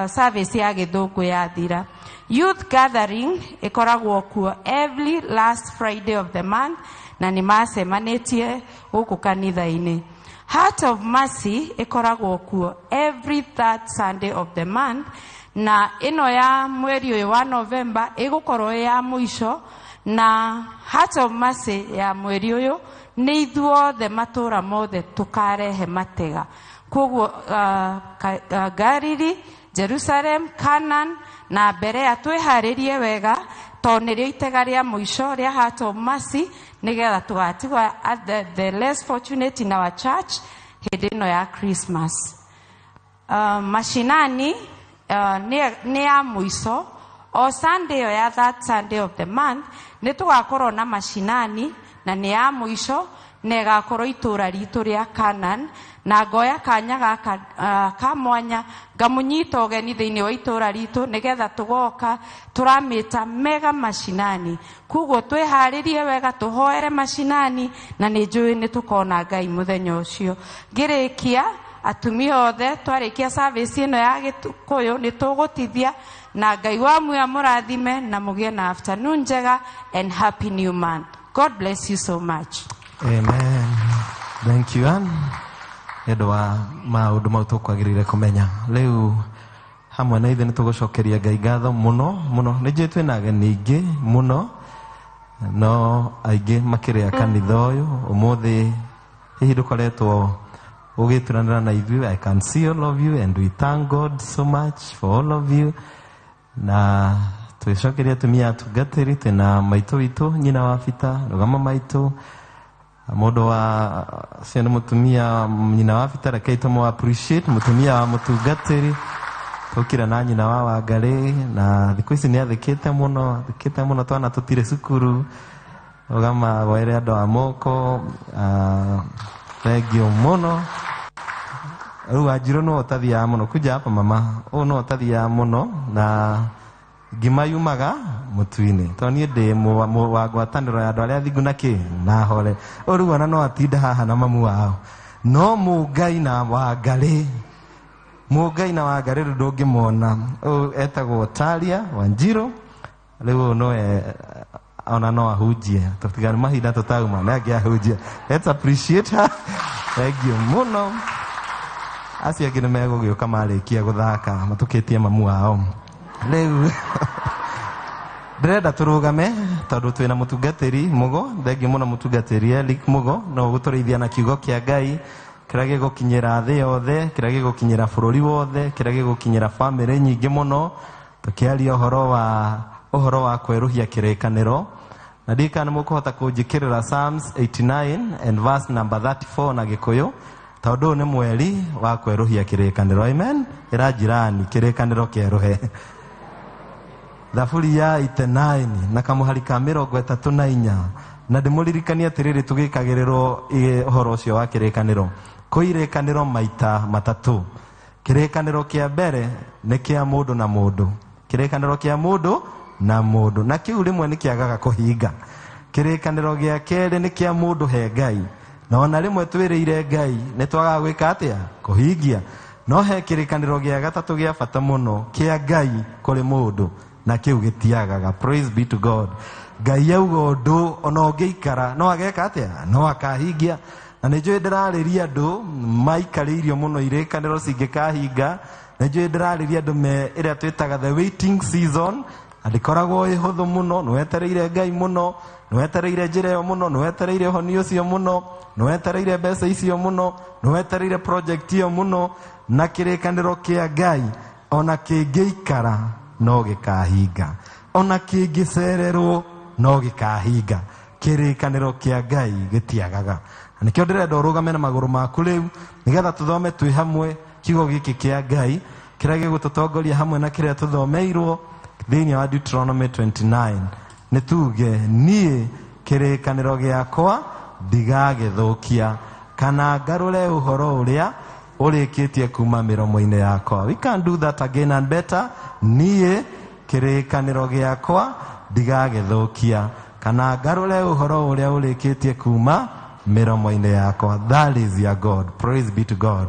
service ya Gĩthũngũ yathira. Youth gathering ikoragwo kuo every last Friday of the month, na nĩmacemanĩtie gũkũ kanitha-inĩ. Heart of Mercy ikoragwo kuo every third Sunday of the month, na ino ya mweri uyu wa November igukorwo ya muisho, na Heart of Mercy ya mweri uyu ni ithuothe matura mothe tukarehe matega. Koguo Galili, Jerusalem, Canaan na Berea twiharirie wega to nĩrĩo itega rĩa muisho rĩa Heart of Mercy, nigetha tugatigwa the less fortunate in our church hĩndĩ ĩno ya Christmas. Mashinani ni ya muico o Sunday ya that Sunday of the month ni tugakorwo na mashinani, na ni ya muico na igakorwo itura ritu ria Canaan, na ngoya kanya gaka ka mwanya ngamunyita ugeni thiini wa itura ritu nigetha tugoka turamita mega mashinani. Kuguo twiharirie wega tuhoere mashinani, na ni njui ni tukona Ngai muthenya ucio. Ngirikia atumia othe twarikia service ino ya Gĩkũyũ ni tugutithia, na Ngai wa muya murathime na mugie na afternoon njega and happy new month. God bless you so much. Amen. Thank you, Ann. Edwa maundu mau tukwagirire kumenya riu hamwe na ithe nitugucokeria Ngai ngatho muno muno. Nije twina ageni aingi muno, no aingi makiria kanitha uyu umuthi hihi dukoretwo ugituranira na ithuĩ. I can see all of you and we thank God so much for all of you. Na twicokeria atumia atungatĩri, twina maitũ witũ nyina wa bita rugama maitũ, mundu wa ciana mutumia nyina wa bita, reke itumo appreciate mutumia wa mutungatĩri tukira na nyina wa Wangarĩ, na thikũ ici ni athikite muno twana tutire cukuru rugama goere andu a moko. Thank you muno. Rĩu Wanjirũ no ũtathiaga muno, kuja hapa mama, ũũ no ũtathiaga muno, na ngima yumaga mũtu-inĩ, tondũ niĩ ndĩ wa ngwatanĩro ya andũ arĩa athingu na kĩ na hore. Rĩu ona no atinda haha na mamu wao, no Mũngai na Wangarĩ, Mũngai na Wangarĩ rĩu ndũngĩmona. Ũyũ etagwo Talia Wanjirũ, rĩu no ona no ahunjie, tũtigane mahinda tũtauma na angĩahunjia. Let's appreciate her. Thank you muno. Acio angĩ nĩmegũgĩũka marĩkia gũthaka matũkĩtie mamu wao. Rĩu ndĩrenda tũrũgame tondũ twĩna mũtungatĩri Mũgo. Thengiũ mũno mũtungatĩri Eric Mũgo, no gũtũrĩithia na kiugo kĩa Ngai kĩrĩa gĩgũkinyĩra thĩ yothe, kĩrĩa gĩgũkinyĩra bũrũri wothe, kĩrĩa gĩgũkinyĩra bamĩrĩ nyingĩ mũno, tũkĩaria ũhoro wa kwerũhia kĩrĩkanĩro. Na ndika nĩ mũkũhota kũnjĩkĩrĩra Psalms 89 and verse number 34 na Gĩkũyũ, tondũ nĩ mweri wa kwerũhia kĩrĩkanĩro. Amen. Ĩra jirani kĩrĩkanĩro kĩerũhe. Thaburi ya 89 na kamũhari ka 34, na ndĩmũririkania atĩrĩrĩ tũgĩkagĩrĩrwo ũhoro ũcio wa kĩrĩkanĩro. Kwĩrĩkanĩro maita matatũ. Kĩrĩkanĩro kĩa mbere nĩ kĩa mũndũ na mũndũ, kĩrĩkanĩro kĩa mũndũ na mũndũ, na kĩu rĩmwe nĩ kĩagaga kũhinga. Kĩrĩkanĩro gĩa kerĩ nĩ kĩa mũndũ he Ngai, na ona rĩmwe twĩrĩire Ngai nĩ twagaga gwĩka atĩa kũhingia. No he kĩrĩkanĩro gĩa gatatũ gĩa bata mũno kĩa Ngai kũrĩ mũndũ, na kĩu gĩtiagaga. Praise be to God. Ngai auga ũndũ ona ũngĩikara no ageka atĩa, no akahingia. Na nĩ njũĩ ndĩrarĩria andũ maikarĩirio mũno irĩkanĩro cingĩkahinga. Nĩ njũĩ ndĩrarĩria andũ me ĩrĩa twĩtaga the waiting season. Andĩkoragwo ĩhũthũ mũno, nĩwetereire Ngai mũno, nĩwetereire njĩra ĩyo mũno, nĩwetereire ũhoni ũcio mũno, nĩwetereire mbeca icio mũno, nĩwetereire project ĩyo mũno. Na kĩrĩkanĩro kĩa Ngai ona kĩngĩikara no gĩkahinga, ona kĩngĩcererwo no gikahinga kirikaniro kia Ngai gitiagaga. Nikio ndirenda urugame na maguru maku riu nigetha tuthome twi hamwe kiugo giki kia Ngai kiria gigututongoria hamwe na kiria tuthomeirwo thiini wa Deuteronomy 29. Nituge nie kirikaniro giakwa ndigagithukia kana ngarure uhoro uria urikitie kuma miromo-ini yakwa. We can do that again and better. Nie kirikaniro giakwa ndigagithukia kana ngarure uhoro uria urikitie kuma miromo-ini yakwa. That is your God. Praise be to God.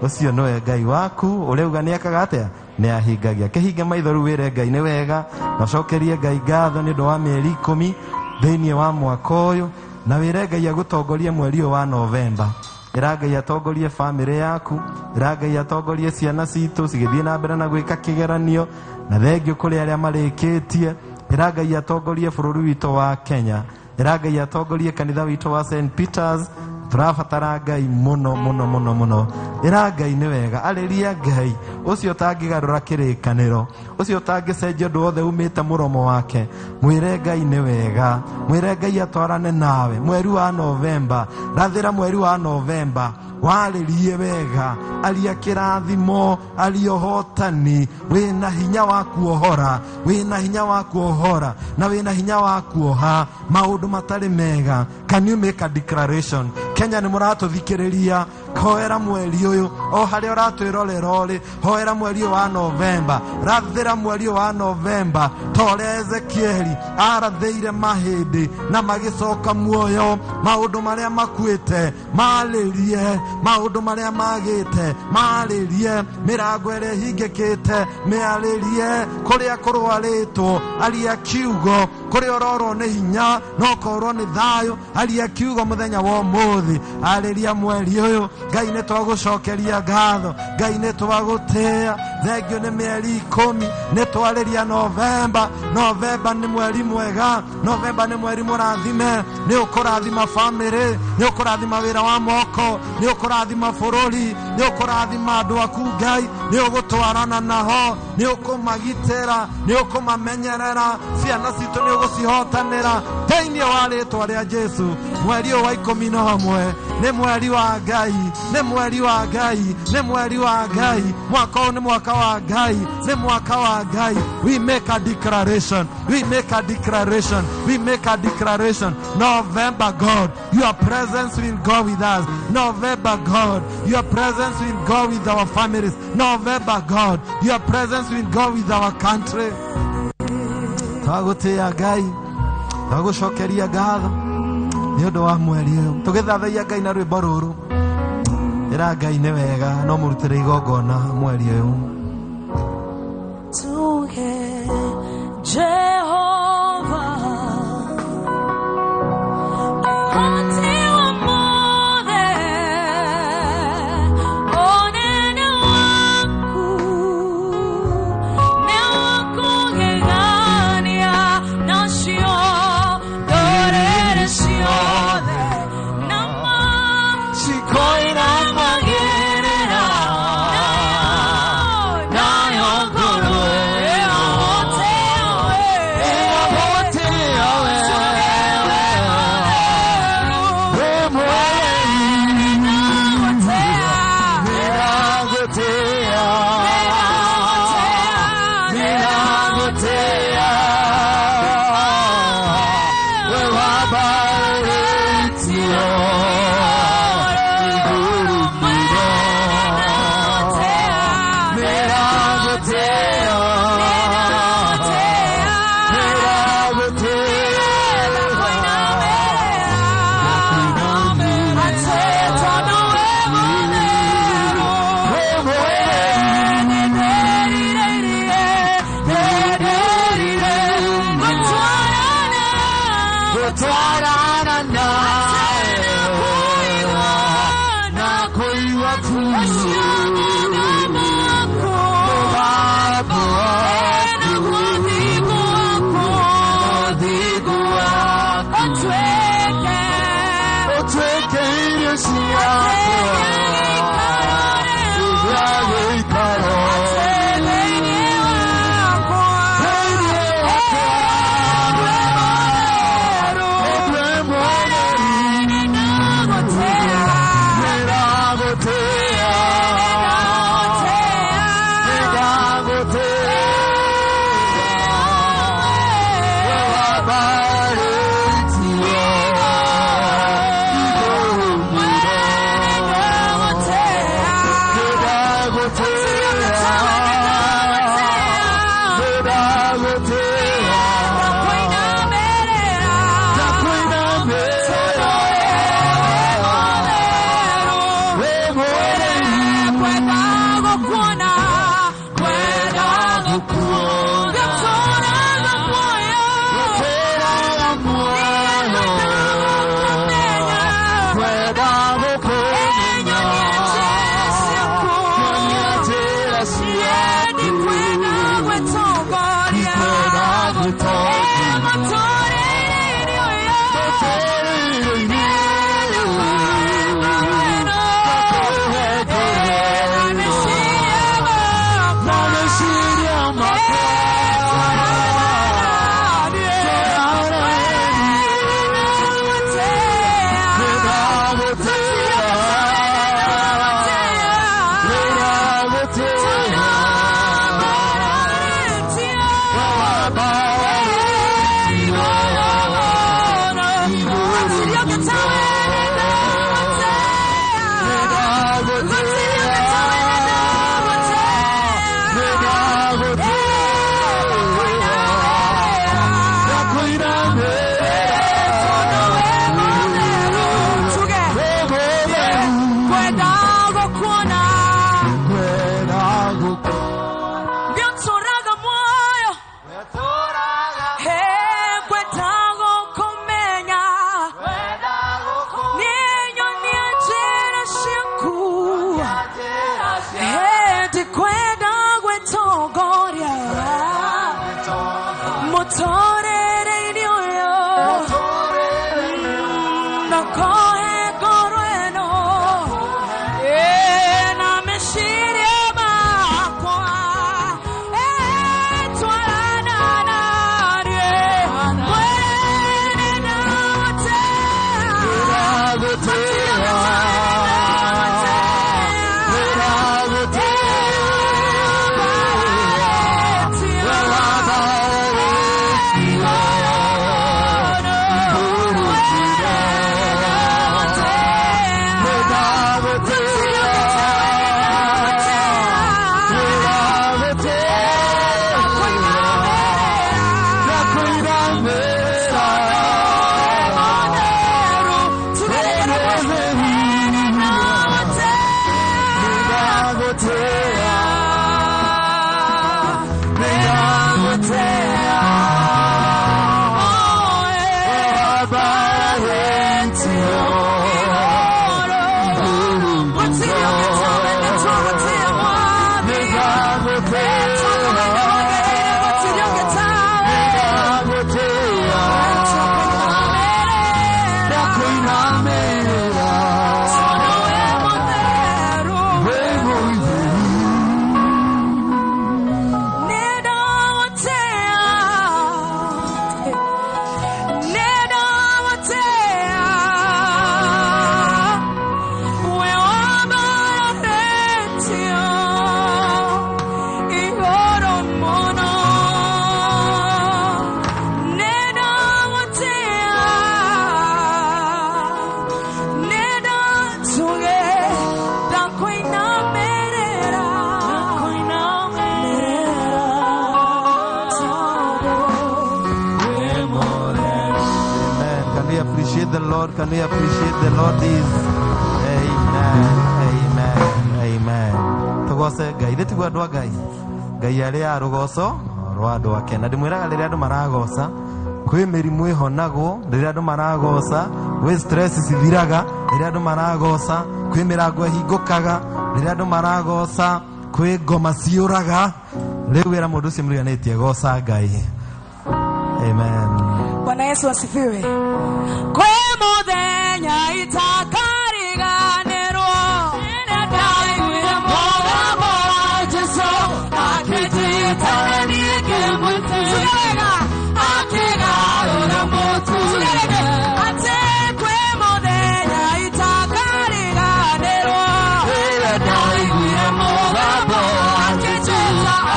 Ucio noe Ngai waku ureuga ni akaga atia ni ahingagia kihinge maithoru wire Ngai ni wega na cokerie Ngai ngatho ni ndo wa mieri 10 thiini wa mwaka uyu na wire Ngai agutongorie mweri wa November. Ira Ngai atongorie family yaku, ira Ngai atongorie ciana citu cigithie na mbere na gwika kigeranio na thengio kuri aria marikitie. Ira Ngai atongorie bururi witu wa Kenya, ira Ngai atongorie kanitha witu wa St Peters. Turabatara Ngai muno muno muno muno. Ira Ngai ni wega, ariria Ngai ucio tangigarura kirikaniro, ucio tangicenjia ndu othe umite muromo wake. Mwire Ngai ni wega, mwire Ngai atwarane nawe mweri wa November, rathira mweri wa November waririe wega, aria kirathimo, aria hotani, wina hinya wa kuohora, wina hinya wa kuohora na wina hinya wa kuoha maundu matari mega. Can you make a declaration? Kenya ni muratu thikiriria, hoera mweri uyu o hari uratwirorera uri, hoera mweri wa November, rathira mweri wa November tore Ezekieli arathiire mahindi na magicoka muoyo, maundu maria makuite maririe, maundu maria magite maririe, mirango iri hingikite miaririe, kuria kurwaritwo aria kiugo, kuria urorwo ni hinya no korwo ni thayo aria kiugo muthenya wa umuthi. Ariria mweri uyu Ngai ni twagucokeria ngatho, Ngai ni twagutia, thengio ni mieri 10 ni twariria November. November ni mweri mwega, November ni mweri murathime, ni ukurathima family, ni ukurathima wira wa moko, ni ukurathima bururi, ni ukurathima andu aku Ngai, ni ugutwarana naho, ni ukumagitira, ni ukumamenyerera, ciana citu ni ugucihotanira thiini wa ritwa ria Jesu. Mweri wa 11 ni mweri wa Ngai, ni mweri wa Ngai, ni mweri wa Ngai. Mwaka ni mwaka wa Ngai, ni mwaka wa Ngai. We make a declaration, we make a declaration, we make a declaration. November, God, your presence will go with us. November, God, your presence will go with our families. November, God, your presence will go with our country. Twagutia Ngai, twagucokeria ngatho ni undu wa mweri uyu, tugithathaia Ngai na rwimbo ruru. Ira Ngai ni wega, no murutire igongona mweri uyu. Tuge Jehova appreciate the Lord? Can we appreciate the Lord? Amen, amen, amen. Tugose Ngai ritigwa andũ a Ngai. Ngai arĩ a rũgoco rwa andũ ake. Na ndĩmwĩraga rĩrĩa andũ maragoca kwĩ mĩrimũ ĩhonagwo, rĩrĩa andũ maragoca kwĩ stress cithiraga, rĩrĩa andũ maragoca kwĩ mĩrango ĩhingũkaga, rĩrĩa andũ maragoca kwĩ ngoma ciũraga. Rĩu wĩra mũndũ ũcio mũriganĩtie goca Ngai. Amen. Bwana Yesu asifiwe. Kwe muthenya itakariganirwo ndaiguire mũgambo wa Jesũ akĩnjĩtara niĩ ngĩmwĩtĩĩra akĩgarũra mũtũũrĩre atĩ kwe muthenya itakariganirwo ndaiguire mũgambo wa Jesũ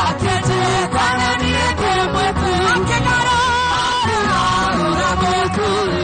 akĩnjĩtara niĩ ngĩmwĩtĩĩra akĩgarũra Come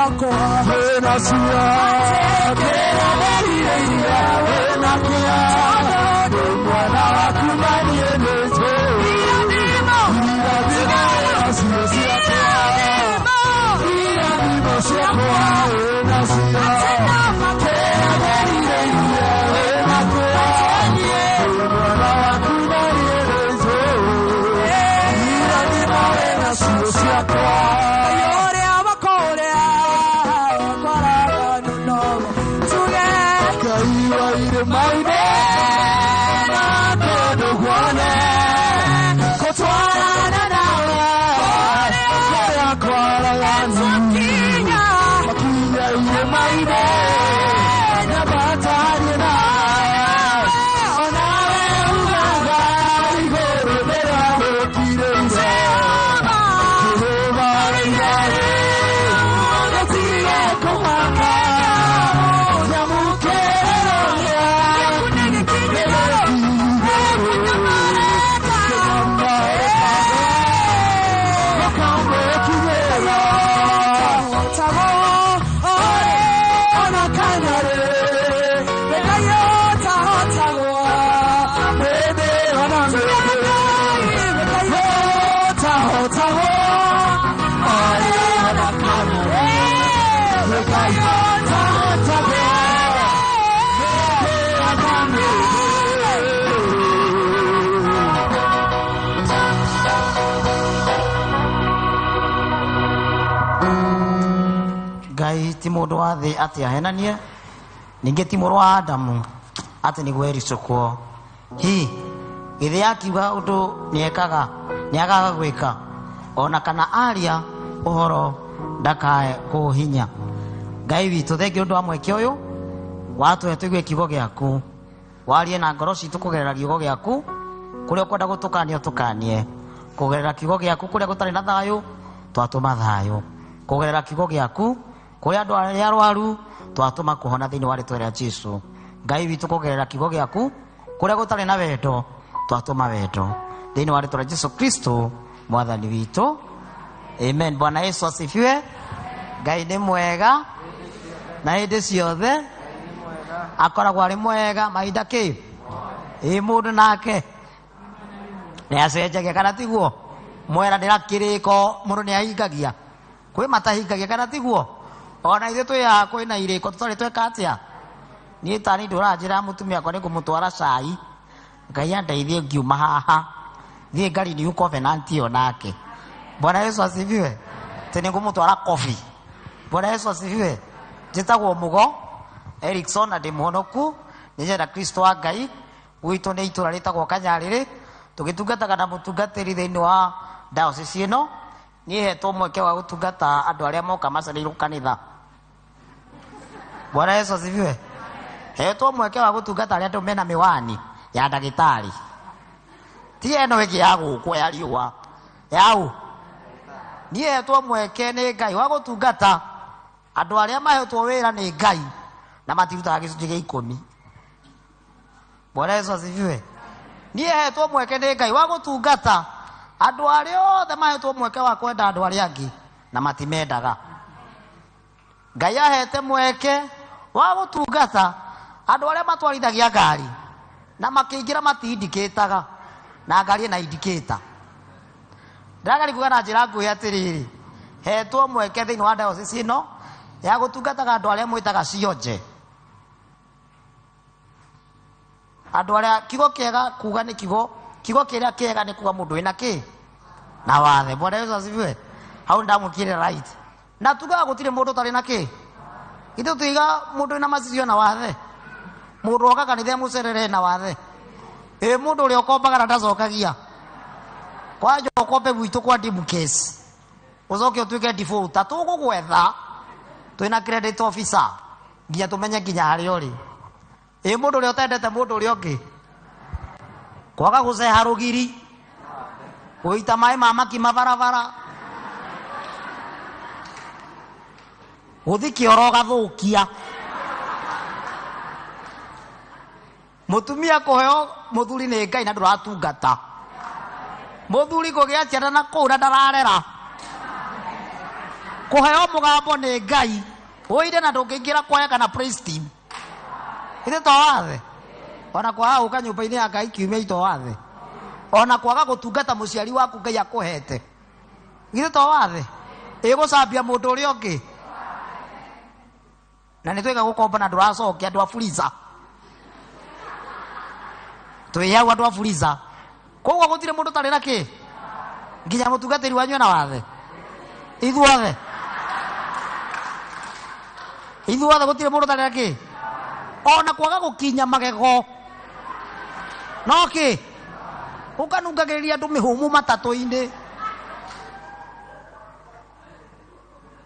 wakwa wena cia kĩragĩrĩria wena kĩa mwana waku manienete irathimo cio ciakwa irathimo ciakwa wena cia kĩragĩrĩria wena kĩa mwana waku manienete irathimo wena cio ciakwa my name, ti mundu wa thi ati ahenanie ninge ti muru wa Adamu ati ni gwericukwo hi githi akiuga undu niagaga gwika ona kana aria uhoro ndakae kuhinya. Ngai witu thengio undu wa mweke uyu watuhe tuigue kiugo giaku warie na ngoro citu kugerera kiugo giaku kuria ukwenda gutukania tukanie kugerera kiugo giaku kuria gutari na thayu twatuma thayu kugerera kiugo giaku kuria andu aria arwaru twatuma kuhona thiini wa ritwa ria Jesu. Ngai witu kugerera kiugo giaku kuria gutari na wendo twatuma wendo thiini wa ritwa ria Jesu Kristo mwathani witu, amen. Bwana Yesu asifiwe. Ngai ni mwega na hindi ciothe akoragwo ari mwega mahinda ki mundu nake ni acenjagia kana tiguo mwera ndira kiriko mundu ni ahingagia kwi matahingagia kana tiguo ona ithe twiya kwina iriko tutari tweka atia ni tani nduranjira mutumia kwa ni kumutwara cai Ngai andeithie ngiuma haha thie ngari ni covenant yo nake. Bwana Yesu asifiwe. Tene kumutwara coffee. Bwana Yesu asifiwe. Njitagwo Mugo Erikson andi muhonoku njera Kristo wa Ngai witu ni itura ritagwo Kanyariri tugitungataga na mutungatiri thiini wa diocese ino ni hetwo mweke wa gutungata andu aria moka macereirwo kanitha. Bwana Yesu asifiwe. Hetwo mweke wa gutungata aria andu mena miwani ya ndagitari ti eno igi ya gukwo ya riua yau ni hetwo mweke ni Ngai wa gutungata andu aria mahetwo wira ni Ngai na matirutaga gicunji gia 10. Bwana Yesu asifiwe. Ni hetwo mweke ni Ngai wa gutungata andu aria othe mahetwo mweke wa kwenda andu aria angi na matimendaga. Ngai ahete mweke wa gutungata andu aria matwarithagia ngari na makiingira matindikitaga na ngari na indicator. Ndagari kuga na njira nguhi atiriri hetwo mweke thiini wa diocese ino ya gutungataga andu aria mwitaga cionje, andu aria kigo kiega kuga ni kigo kiria kiega ni kuga mundu ina ki na wathe. Bwana Yesu asifiwe. Hau ndamukire right na tuga gutire mundu tari na ki ithu tuiga mundu ina macicio na wathe mundu oka kanitha mucerere na wathe mundu uria ukombaga ndacokagia kwanja ukombe gwitu kwa dibu case ucoke utuike default tugugwetha twina credit officer nginya tumenye nginya hari uri mundu uria utendete mundu uria ungi kwaga guceha rugiri guita mai mamaki mabarabara guthi kioro gathukia mutumia kuheo muthuri ni Ngai na nduratungata muthuri kugia ciana na kuu na ndararera kuheo mugambo ni Ngai uire na ndungiingira kwaya kana praise team ithe to wathe ona kwaga uka nyumba-ini ya Ngai kiumia ito wathe ona kwaga gutungata muciari waku Ngai akuhete ithe to wathe igucambia mundu uria ungi na nitwega gukomba na nduracokia andu a Fuliza twiyau andu a Fuliza koguo gutire mundu tari na ki nginya mutungatiri wanyu na wathe ithuothe gutire mundu tari na ki ona kwaga gukinya magego no ki ukanungagiriria andu mihumu matatu-ini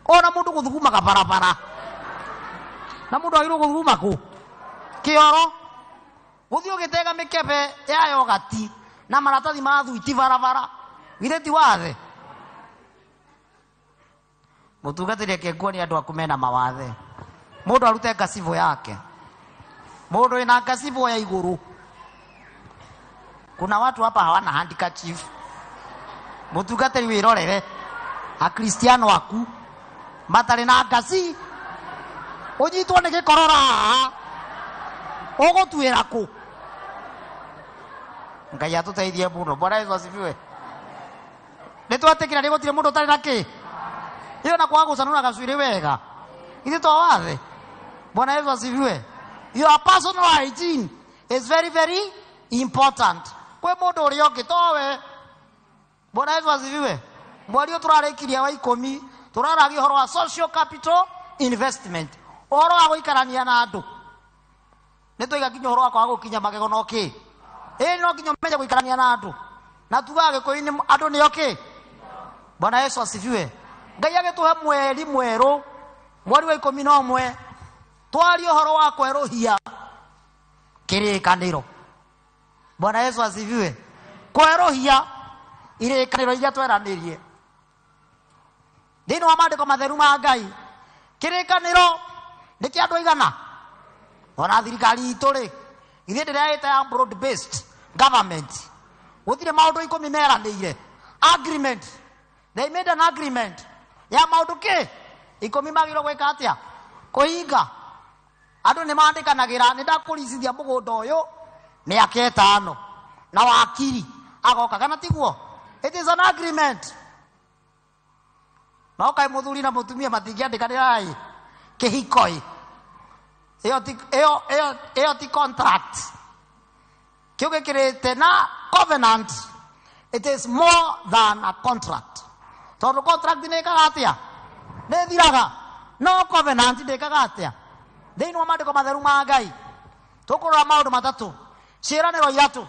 ona mundu guthugumaga barabara na mundu agirwo guthuguma ku kioro guthio gitega mikebe ya yogati na maratathi ma thuiti barabara githe ti wathe mutungatiri akengwo ni andu akumena mawathe mundu arute ngacibũ yake mundu ina ngacibũ ya iguru. Kuna watu hapa hawana handkerchief. Mutungatiri wirorere akristiano waku matari na ngaci unyitwo ni gikorora ugutwira ku. Ngai atuteithie muno. Bwana Yesu asifiwe. Nitwatikira ni gutire mundu tari na ki iyo na kwa gucanura gacuiri wega ithe to wathe. Bwana Yesu asifiwe. Your personal hygiene is very very important. Kwe mundu uri ungi towe. Bwana Yesu asifiwe. Mwari uyu turarikiria wa 10 turaragia horo wa social capital investment. Horo wa guikarania na andu nitwiga kinya horo wa gukinya magego no ki no kinya menye guikarania na andu na tugage koini andu ni okay. Bwana Yesu asifiwe. Ngai agituhe mweri mweru mweri wa 11 twario horo wa kweruhia kirikaniro. Bwana Yesu asifiwe. Kweruhia irikaniro iria tweranirie thini wa maandiko matheru ma Ngai. Kirikaniro ni kia andu igana ona thirikari itu ri ithe ndiraita ya broad based government gutire maundu 10 meranire agreement. They made an agreement ya maundu ki 10 magiro gwika atia kuhinga. Andu ni mandikanagira ni ndakuricithia mugunda uyu miaka 5 na wakiri agoka kana tiguo. It is an agreement. No kai muthuri na mutumia matingiandikanira ai kihikoi eo ti contract kio gikirite na covenant. It is more than a contract. Tondu contract ni kagatia ni thiraga no covenant ni kagatia. Thini wa maandiko matheru ma Ngai tukurora maundu matatu ciiraniro iratu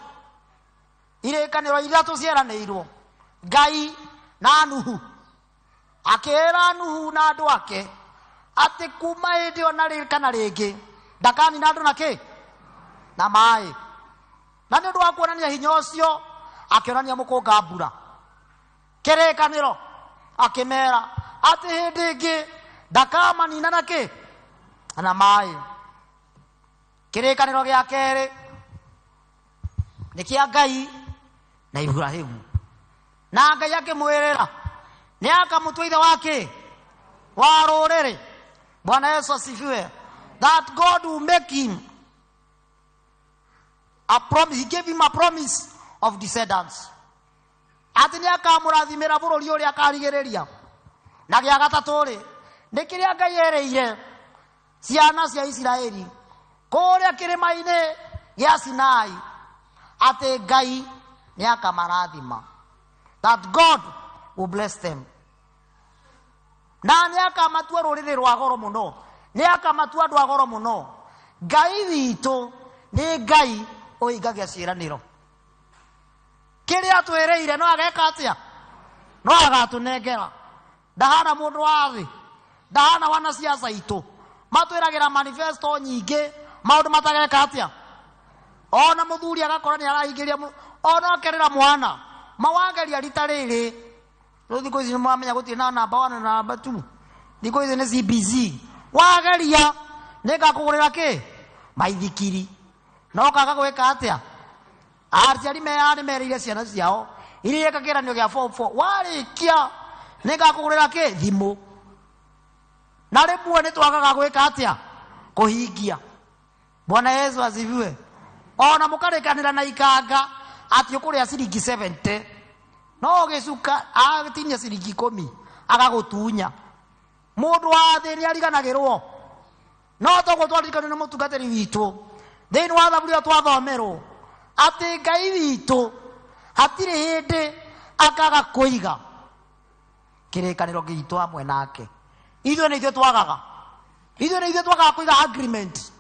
irikaniro iratu ciaranirwo Ngai na Nuhu. Akera Nuhu na andu ake ati kuma hindi ona ririkana ringi ndakani na andu na ki na mai na ni undu wa kuonania hinya ucio akionania mukunga mbura kirikaniro akimera ati hindi ingi ndakamanina na ki na mai. Kirikaniro gia keri ni kia Ngai na Ibrahimu na Ngai akimwirira ni akamutwa ithe wake wa ruriri. Bwana Yesu asifiwe. That God will make him a promise. He gave him a promise of descendants. Ati ni akamurathimira bururi uria akarigiriria. Na gia gatatu ri ni kiria Ngai ereire ciana cia Israeli kuria kirima-ini gia Sinai ati Ngai ni akamarathima. That God will bless them. Na ni akamatua ruriri rwa goro muno. Ni akamatua andu a goro muno. Ngai witu ni Ngai uingagia ciiraniro. Kiria twereire no ageka atia no agatunengera. Ndahana mundu wa thi ndahana wana ciaca itu matwiragira manifesto nyingi maundu matageka atia. Ona muthuri agakora ni arahingiria ona akerera mwana mawangeria rita riri. Thiko ici mwamenya gutire na namba 1 na namba 2. Thiko ici ni CBC. Wageria nikakugurira ki maithikiri no kaga gwika atia. Arciari meani merire ciana ciao iria ikakiranio gia 44 warikia nikakugurira ki thimu na rĩmwe nĩ twagaga gwĩka atĩa kũhingia. Bwana Yesu asifiwe. Ona mũkarĩkanĩra na ikanga atĩ ũkũrĩa ciringi 70 no gĩcuka agĩtinia ciringi 10 agagũtunya. Mũndũ wa thĩ nĩ ariganagĩrwo. No toguo twariganĩrwo nĩ mũtungatĩri witũ thĩinĩ wa thaburia twathomerwo atĩ Ngai witũ hatirĩ hĩndĩ akaga kũiga kĩrĩkanĩro gitũ hamwe nake. Ithuĩ nĩ ithuĩ twagaga. Ithuĩ nĩ ithuĩ twagaga kũiga agreement.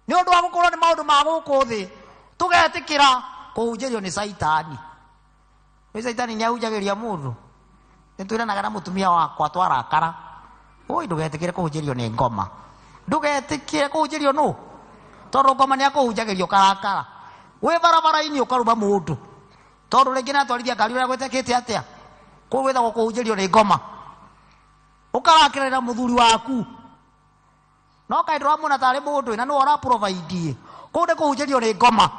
Nĩ ũndũ wa gũkorwo nĩ maũndũ ma gũkũ thĩ tũgetĩkĩra kũhunjĩrio nĩ Saitani. Nĩ Saitani nĩ ahunjagĩria mũndũ. Nĩ twĩranaga na mũtumia wakwa twarakara. Oi ndũgetĩkĩre kũhunjĩrio nĩ ngoma. Ndũgetĩkĩre kũhunjĩrio nũ? Tondũ ngoma nĩ akũhunjagĩrio karakara. Wĩ barabara-inĩ ũkaruma mũndũ. Tondũ rĩngĩ natwarithia ngari ũrĩa gwĩtĩkĩte atĩa kũu gwĩtagwo kũhunjĩrio nĩ ngoma. Ũkarakĩrĩra mũthuri waku. No kaĩ ndũramwona tarĩ mũndũ na nĩwe ũraprovide. Kũu nĩ kũhunjĩrio nĩ ngoma.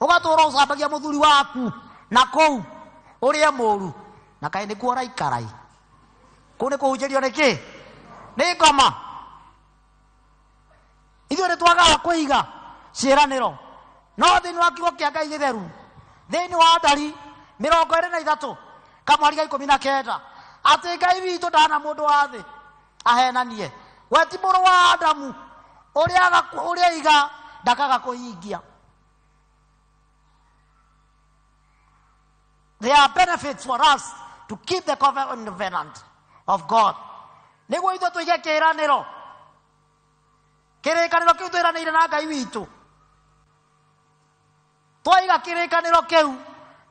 Ũgatũra ũcambagia mũthuri waku na kũu ũrĩa mũru. Na kaĩ nĩkuo ũraikara. Kũu nĩ kũhunjĩrio nĩ kĩ? Nĩ ngoma. Ithuĩ nĩ twagaga kũiga ciĩranĩro. No thĩinĩ wa kiugo kĩa Ngai gĩtheru thĩinĩ wa Ndari 23 kamweri ga 19 atĩ Ngai witũ ndana mũndũ wa thĩ ahenanie. We ti mũrũ wa Adamu ũrĩa iga ndakaga kũhingia. There are benefits for us to keep the covenant of God. Nĩguo ithuĩ tũige kĩĩranĩro. Kĩrĩkanĩro kĩu twĩranĩire na Ngai witũ. Twaiga kĩrĩkanĩro kĩu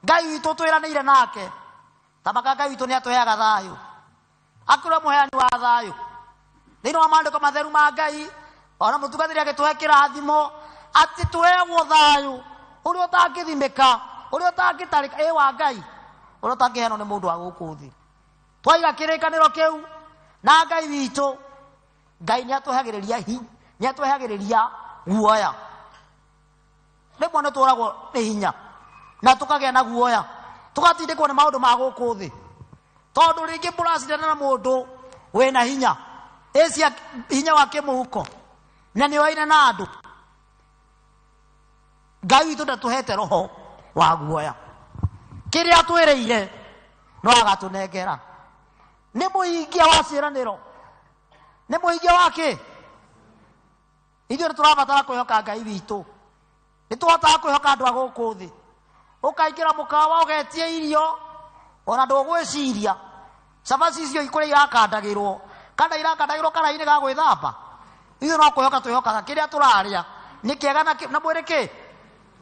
Ngai witũ twĩranĩire nake. Tamaka Ngai witũ nĩ atũheaga thayũ. Akĩrwo mũheani wa thayũ. Thĩinĩ wa maandĩko matheru ma Ngai ona mũtungatĩri agĩtũhe kĩrathimo atĩ tũheagwo thayũ ũrĩa ũtangĩthimĩka, ũrĩa ũtangĩtarĩka wa Ngai, ũrĩa ũtangĩheanwo nĩ mũndũ wa gũkũ thĩ. Twaiga kĩrĩkanĩro kĩu na Ngai witũ, Ngai nĩ atũhagĩrĩria guoya. Rĩmwe nĩ tũragwo nĩ hinya na tũkagĩa na guoya tũgatindĩkwo nĩ maũndũ ma gũkũ thĩ. Tondũ rĩngĩ mũracindana na mũndũ wĩna hinya ĩcia hinya wa kĩmũhuko na nĩ oine na andũ. Ngai witũ ndatũhete roho wa guoya. Kĩrĩa twĩrĩire no agatũnengera. Nĩ mũhingia wa ciĩranĩro. Nĩ mũhingia wa kĩ? Ithuĩ nĩ tũrabatara kwĩhoka Ngai witũ. Nĩ tũhotaga kwĩhoka andũ a gũkũ thĩ. Ũkaingĩra mũkawa ũgetie irio ona ndũgwĩciria cabaci icio ikũrĩa irakandagĩrwo kana irakandagĩrwo karaĩ-inĩ ga gwĩthamba. Ithuĩ no kwĩhoka twĩhokaga kĩrĩa tũrarĩa nĩ kĩega na mwĩrĩ kĩ.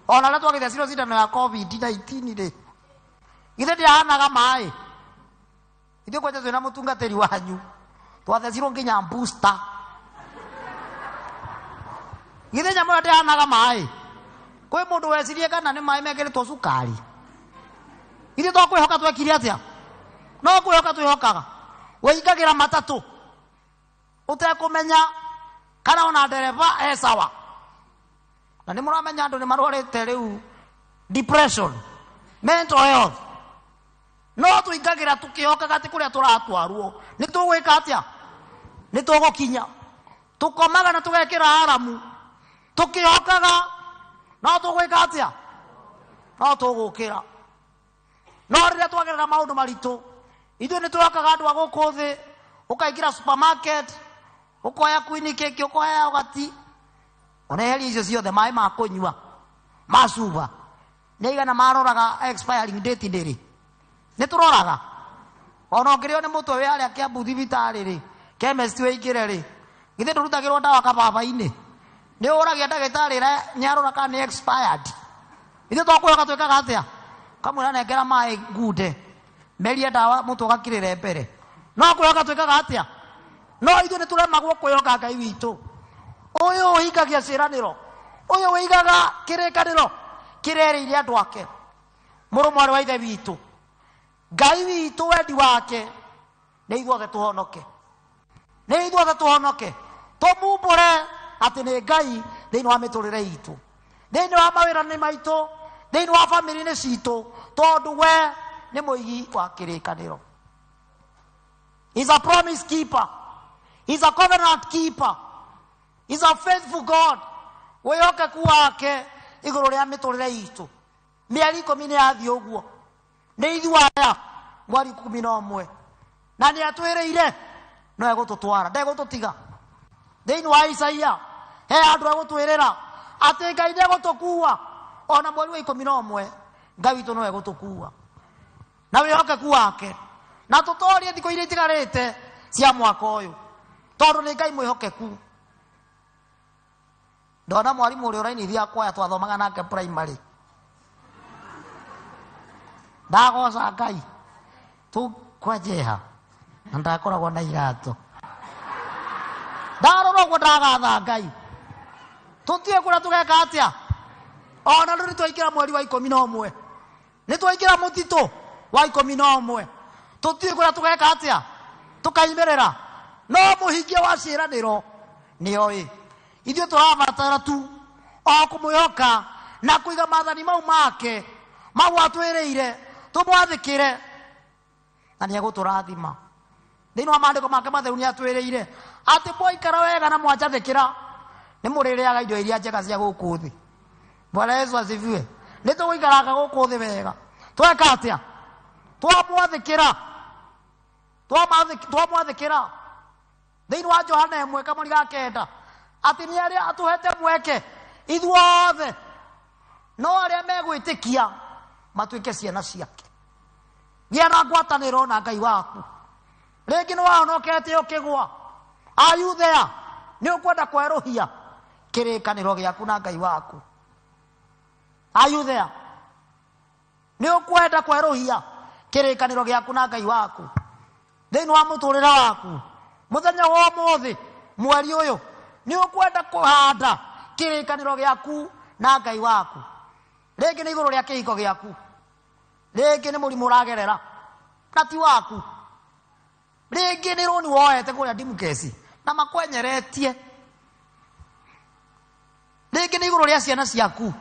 Ona rĩrĩa twagĩthecirwo cindano ya COVID-19 rĩ githĩ ndĩahanaga maĩ. Ithuĩ kwanja twĩna mũtungatĩri wanyu twathecirwo nginya booster. Githĩ nyamũ ĩyo ndĩahanaga maĩ. Kwĩ mũndũ wecirie kana nĩ maĩ mekĩrĩtwo cukari. Ithuĩ twakwĩhoka twekire atĩa? No kwĩhoka twĩhokaga. Wĩingagĩra matatũ ũtekũmenya kana ona ndereba sawa. Na nĩ mũramenya andũ nĩ marwarĩte rĩu depression, mental health. No tũingagĩra tũkĩhokaga atĩ kũrĩa tũratwarwo nĩ tũgwĩka atĩa? Nĩ tũgũkinya. Tũkomaga na tũgekĩra aramu tũkĩhokaga no tũgwĩka atĩa? No tũgũkĩra. No rĩrĩa twagerera maũndũ maritũ ithuĩ nĩ twĩhokaga andũ a gũkũ thĩ. Ũkaingĩra supermarket ũkoya queen cake ũkoya yogati oneheria icio ciothe maĩ ma kũnyua ma cuba nĩ igana maroraga expiring date ndĩrĩ. Nĩ tũroraga ona ũngĩrĩo nĩ mũtwe wĩ harĩa Kiambu thibitarĩ rĩ chemist wĩingĩre rĩ githĩ ndũrutagĩrwo ndawa kababa-inĩ. Nĩ ũragia ndagĩtarĩ nĩ arora kana nĩ expired. Ithuĩ twakwĩhoka twĩkaga atĩa? Kamwe nengera maĩ ngunde merie ndawa mũtwe ũgakirĩre mbere. No kwĩhoka twĩkaga atĩa? No ithuĩ nĩ tũremagwo kwĩhoka Ngai witũ. Ũyũ ũhingagia ciĩranĩro. Ũyũ ũigaga kĩrĩkanĩro kĩrerĩire andũ ake. Mũrũ mwarĩ wa ithe witũ. Ngai witũ wendi wake nĩ ithuothe tũhonoke. Nĩ ithuothe tũhonoke. Tũmumbũre atĩ nĩ Ngai thĩinĩ wa mĩtũrĩre itũ. Thĩinĩ wa mawĩra-inĩ maitũ. Thĩinĩ wa bamĩrĩ-inĩ citũ. Tondũ we nĩ mũigi wa kĩrĩkanĩro. He's a promise keeper. He's a covenant keeper. He's a faithful God. Weyoke kuwake iguru ria miturire itu. Mieri 10 yathi uguo. Ni ithuaya mwari 11. Na ni atwireire no egututwara ndegututiga. Thiini wa Isaia he andu egutwirira ati Ngai ndegutukua ona mweri wa 11 Ngai witu no egutukua. Na weyoke kuwake na tutorie thiko iria itigarite cia mwaka uyu tondu ni Ngai mwihokeku. Ndona mwarimu uri urainithia kwaya twathomaga nake primary. Ndagoca Ngai tu kwajeha na ndakoragwo na irato. Ndarora uguo ndagatha Ngai tutie kuria tugeka atia ona riu twaikira mweri wa 11 ni twaikira mutito wa 11 tutie kuria tugeka atia tukaimerera no muhingia wa ciiraniro ni oi ithuĩ tũrabatara tu o kũmwĩhoka na kũiga maathani mau make mau atwĩrĩire tũmwathĩkĩre na nĩegũtũrathima. Thĩinĩ wa maandĩko make matheru nĩ atwĩrĩire atĩ mwaikara wega na mwanjathĩkĩra nĩ mũrĩrĩaga indo iria njega cia gũkũ thĩ. Bwana Yesu asifiwe. Nĩ tũgũikaraga gũkũ thĩ wega tweka atĩa twamwathĩkĩra thĩinĩ wa Johana 1:9 ati ni aria atuhete mweke ithuothe no aria megwitikia matuike ciana ciake. Gĩa na ngwatanĩro na Ngai waku. Rĩngĩ nĩ wahonokete ũkĩgwa. Are you there? Nĩ ũkwenda kwerũhia kĩrĩkanĩro gĩaku na Ngai waku. Are you there? Nĩ ũkwenda kwerũhia kĩrĩkanĩro gĩaku na Ngai waku thĩinĩ wa mũtũrĩre waku mũthenya wa ũmũthĩ mweri ũyũ ni ukwenda kuhanda kirikaniro giaku na Ngai waku. Rĩngĩ nĩ igũrũ rĩa kĩhiko gĩaku. Rĩngĩ nĩ mũrimũ ũragerera na ti waku. Rĩngĩ nĩ rũni woete kũrĩa ndimukeci na makwenyeretie. Rĩngĩ nĩ igũrũ rĩa ciana ciaku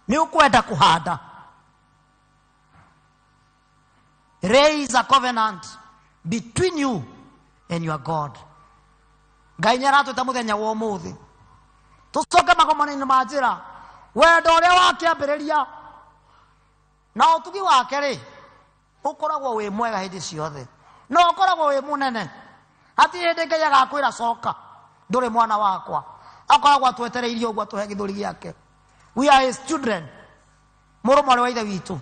ni ukwenda kuhanda. Raise a covenant between you and your God. Ngai nĩaratwĩta mũthenya wa ũmũthĩ tũcoke magomano-inĩ ma njĩra wendo ũrĩa wakĩambĩrĩria na ũtugi wake rĩ ũkoragwo wĩ mwega hĩndĩ ciothe no ũkoragwo wĩ mũnene. Hatirĩ hĩndĩ Ngai agakwĩra coka ndũrĩ mwana wakwa. Akoragwo atwetereirie ũguo atũhe gĩthũri gĩake. We are his children. Mũrũmwe wa ithe witũ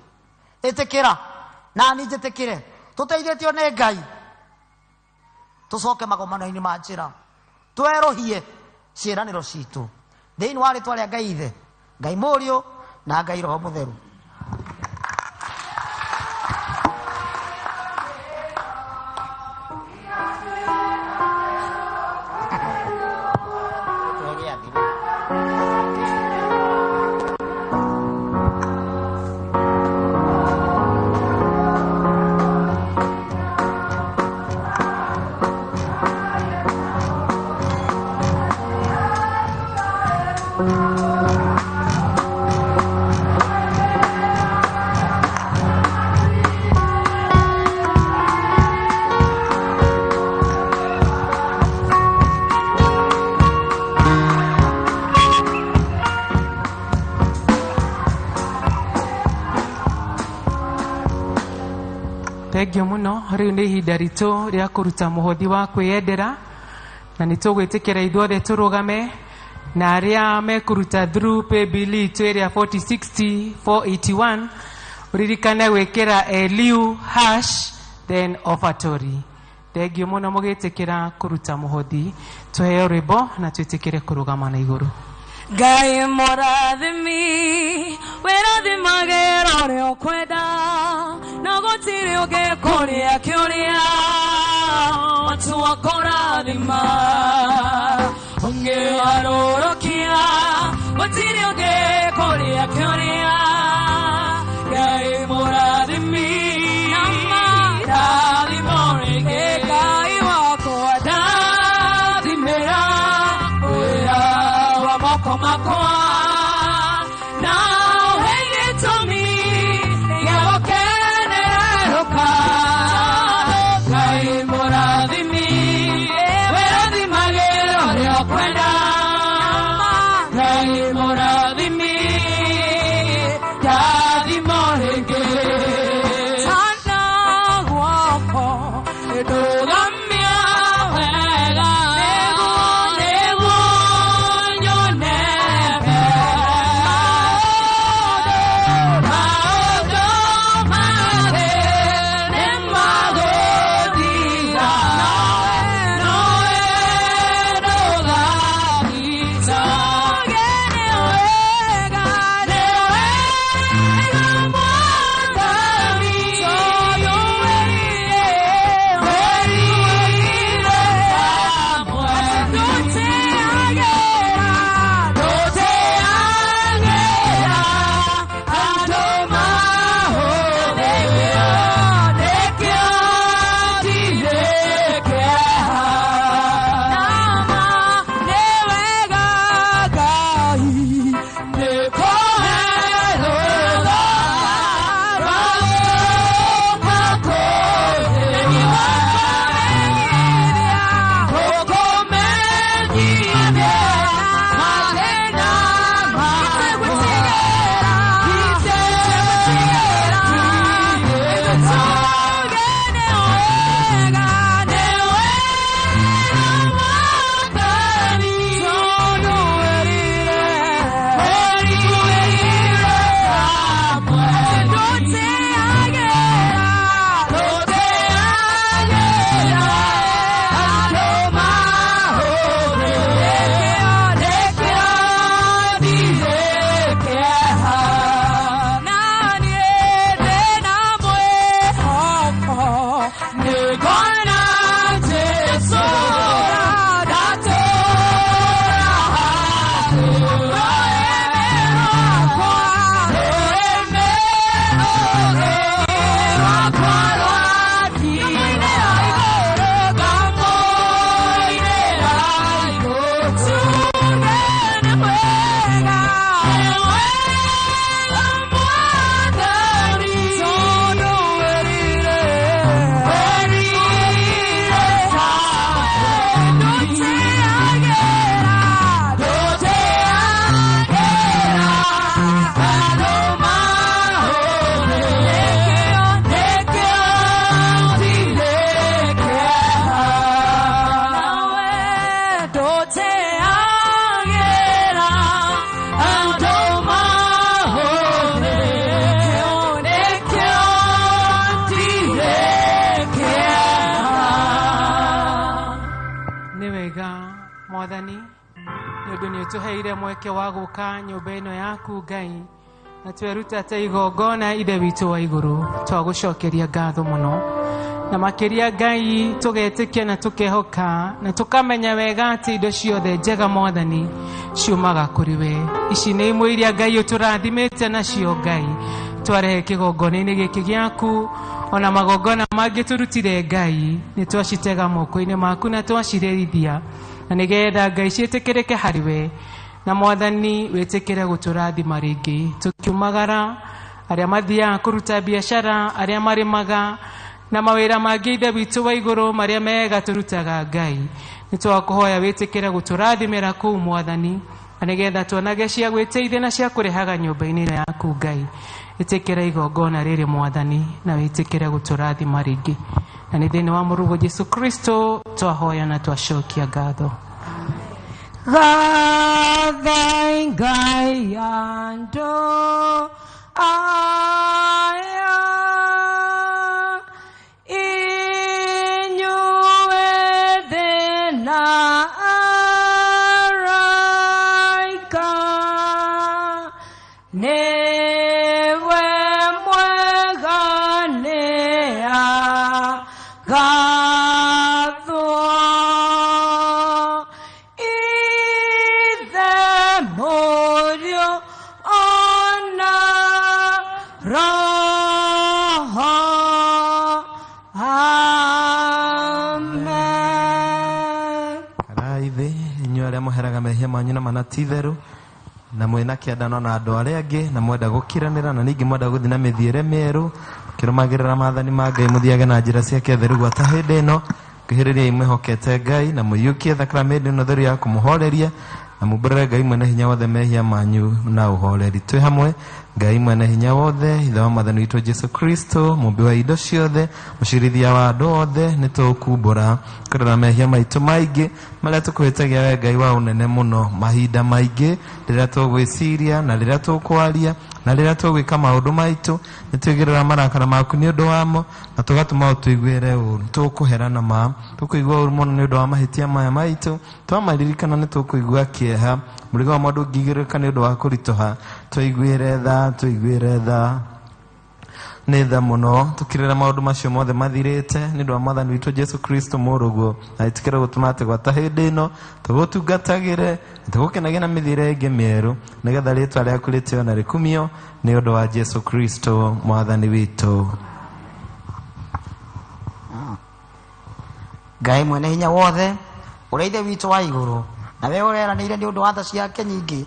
ĩtĩkĩra na niĩ njĩtĩkĩre tũteithĩtio nĩ Ngai tũcoke magomano-inĩ ma njĩra twerũhie ciĩranĩro citũ thĩinĩ wa rĩtwa rĩa Ngai Ithe, Ngai Mũriũ na Ngai Roho Mũtheru. Thengiũ mũno. Rĩu nĩ ihinda ritũ rĩa kũruta mũhothi wa kwĩyendera na nĩ tũgwĩtĩkĩra ithuothe tũrũgame na arĩa mekũruta through paybill itũ ĩrĩa 4060481 ũririkane gwĩkĩra Eliu # then offertory. Thengiũ mũno mũgĩtĩkĩra kũruta mũhothi. Tũheo rwĩmbo na twĩtĩkĩre kũrũgama na igũrũ. Ngai mũrathimi wĩrathimage ũrĩa ũkwenda na gũtirĩ ũngĩkũrĩa kĩũria watu wakũrathima ũngĩharũrũkia gũtirĩ ũngĩkũrĩa kĩũria. Ngai mũrathimi rathimo rĩngĩ Ngai wakwa ndathimĩra wĩra wa moko makwa na ũhe gĩtũmi gĩa gũkenerũka. Ngai mũrathimi wĩrathimage nĩ wega Mwathani nĩ ũndũ nĩ ũtũheire mweke wa gũka nyũmba ĩno yaku Ngai na twerutate igongona Ithe witũ wa igũrũ twagũcokeria ngatho mũno na makĩria Ngai tũgetĩkia na tũkehoka na tũkamenya wega atĩ indo ciothe njega Mwathani ciumaga kũrĩ we. Ici nĩ imwe iria Ngai ũtũrathimĩte nacio Ngai twarehe kĩgongona-inĩ gĩkĩ gĩaku ona magongona mangĩ tũrutire Ngai nĩ twacitega moko-inĩ maku na twacirĩithia na nĩgetha Ngai ciĩtĩkĩrĩke harĩ we na Mwathani wĩtĩkĩre gũtũrathima rĩngĩ tũkiumagara arĩa mathiaga kũruta biacara arĩa marĩmaga na mawĩra mangĩ Ithe witũ wa igũrũ marĩa mega tũrutaga Ngai nĩ twakũhoya wĩtĩkĩre gũtũrathimĩra kũu Mwathani na nĩgetha tuonage cia gwĩteithia na cia kũrehaga nyũmba-inĩ yaku Ngai ĩtĩkĩre igongona rĩrĩ Mwathani na wĩtĩkĩre gũtũrathima rĩngĩ na nĩ thĩinĩ wa mũrũgũ Jesũ Kristo twahoya na twacokia ngatho. Gathaĩ Ngai andũ aya inyuĩ thĩ na araika niwe mwega nĩ agathwo Ithe Mũriũ ona Roho amen. Araithe inyuĩ arĩa mũheraga mehia manyu na manatitherũ na mwĩna kĩandano na andũ arĩa angĩ na mwenda gũkiranĩra na ningĩ mwenda gũthiĩ na mĩthiĩre mĩerũ kĩrũmagĩrĩra maathani ma Ngai mũthiage na njĩra ciake theru gwata hĩndĩ ĩno ngĩhĩrĩria mwĩhokete Ngai na mũiyũkie thakramenti ĩno theru ya kũmũhoreria na mũmbũrĩre Ngai mwene hinya wothe mehia manyu na ũhoreri. Twĩ hamwe Ngai mwene hinya wothe Ithe wa Mwathani witũ Jesũ Kristo mũmbi wa indo ciothe mũcirithia wa andũ othe nĩ tũkumbũra kũrora mehia maitũ maingĩ marĩa tũkwĩtagia we Ngai wa ũnene mũno mahinda maingĩ rĩrĩa tũgwĩciria na rĩrĩa tũkwaria na rĩrĩa tũgwĩka maũndũ maitũ nĩ twĩgĩrĩra marakara maku nĩ ũndũ wamo na tũgatũma ũtũiguĩre ũũru tũkũherana ma tũkũigua ũũru mũno nĩ ũndũ wa mahĩtia maya maitũ twamaririkana nĩ tũkũigua kĩeha mũrigo wa mũndũ ũngĩigĩrĩka nĩ ũndũ wa kũritũha tũiguĩre tha nĩ tha mũno tũkirĩra maũndũ macio mothe mathirĩte nĩ ũndũ wa Mwathani witũ Jesũ Kristo mũrũguo na ĩtĩkĩre gũtũma atĩ gwata hĩndĩ ĩno tũgũtungatagĩre tũgũkenagia na mĩthiĩre ĩngĩ mĩerũ nĩgetha rĩĩtwa rĩaku rĩtĩo na rĩkumio nĩ ũndũ wa Jesũ Kristo Mwathani witũ. Ngai mwene hinya wothe ũrĩa Ithe witũ wa igũrũ na we ũreranĩire nĩ ũndũ wa tha ciake nyingĩ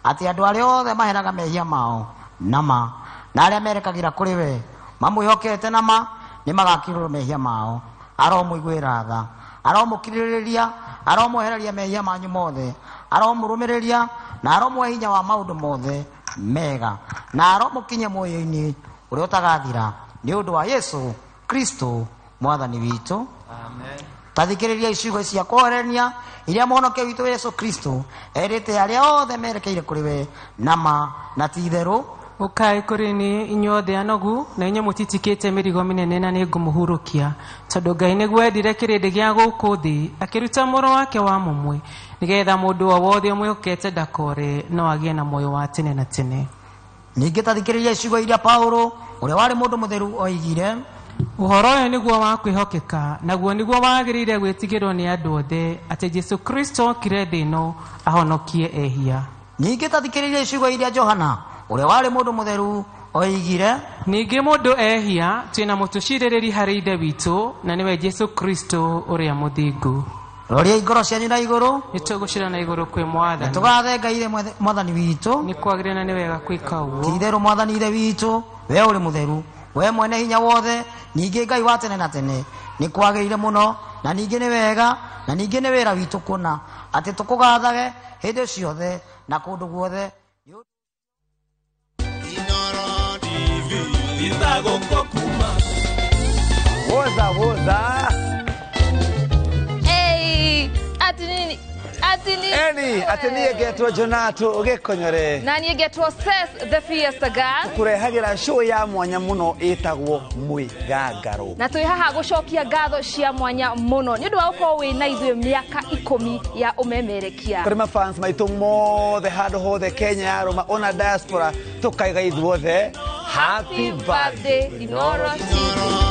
atĩ andũ arĩa othe maheraga mehia mao nama na arĩa merekagĩra kũrĩ we mamwĩhokete nama nĩ magakĩrwo mehia mao aromũiguĩra tha aromũkirĩrĩria aromwehereria mehia manyu mothe aromũrũmĩrĩria na aromũhe hinya wa maũndũ mothe mega na aromũkinyia muoyo-inĩ ũrĩa ũtagathira nĩ ũndũ wa Yesu Kristo Mwathani witũ. Amen. Tathikĩrĩria iciugo cia kũhoorerania iria mũhonokia witũ Yesu Kristo erĩte arĩa othe merekeire kũrĩ we nama na ti itherũ Ukae kũrĩ niĩ inyuothe anogu na inyuĩ mũtitikĩte mĩrigo mĩnene na nĩ ngũmũhurũkia tondũ Ngai nĩguo endire kĩrĩndĩ gĩa gũkũ thĩ akĩruta mũrũ wake wa mũmwe nĩgetha mũndũ o wothe ũmwĩhokete ndakore no agĩe na muoyo wa tene na tene. Ningĩ tathikĩrĩria iciugo iria Paulo ũrĩa warĩ mũndũ mũtheru oigire ũhoro ũyũ nĩguo wa kwĩhokeka naguo nĩguo wagĩrĩire gwĩtigĩrwo nĩ andũ othe atĩ Jesũ Kristo okire thĩ ĩno ahonokie ehia. Ningĩ tathikĩrĩria iciugo iria Johana ũrĩa warĩ mũndũ mũtheru oigire ningĩ mũndũ ehia twĩna mũtũcirĩrĩri harĩ Ithe witũ na nĩwe Jesũ Kristo ũrĩa mũthingu. Roria ngoro cianyu na igũrũ nĩ tũgũcira na igũrũ kwĩ Mwathani tũgathe Ngai Ithe Mwathani witũ nĩ kwagĩrĩire na nĩ wega gwĩka ũguo. Ti itherũ Mwathani Ithe witũ we ũrĩ mũtheru we mwene hinya wothe ningĩ Ngai wa tene na tene nĩ kwagĩrĩire mũno na ningĩ nĩ wega na ningĩ nĩ wĩra witũ kuona atĩ tũkũgathage hĩndĩ ciothe na kũndũ guothe. Woza. Hey, ati nini? Eni atenie getwo Jonato ugekonyore. Na nie getwo Seth the Fiesta Girl. Kurehagira show ya mwanya muno itagwo Mwigangaro. Na twi haha gucokia ngatho cia mwanya muno ni ndu wa uko wina ithuĩ miaka 10 ya umemerekia. Kuri fans maitu mothe handu hothe Kenya ya Roma ona diaspora tukaiga ithuothe happy birthday Inoro TV.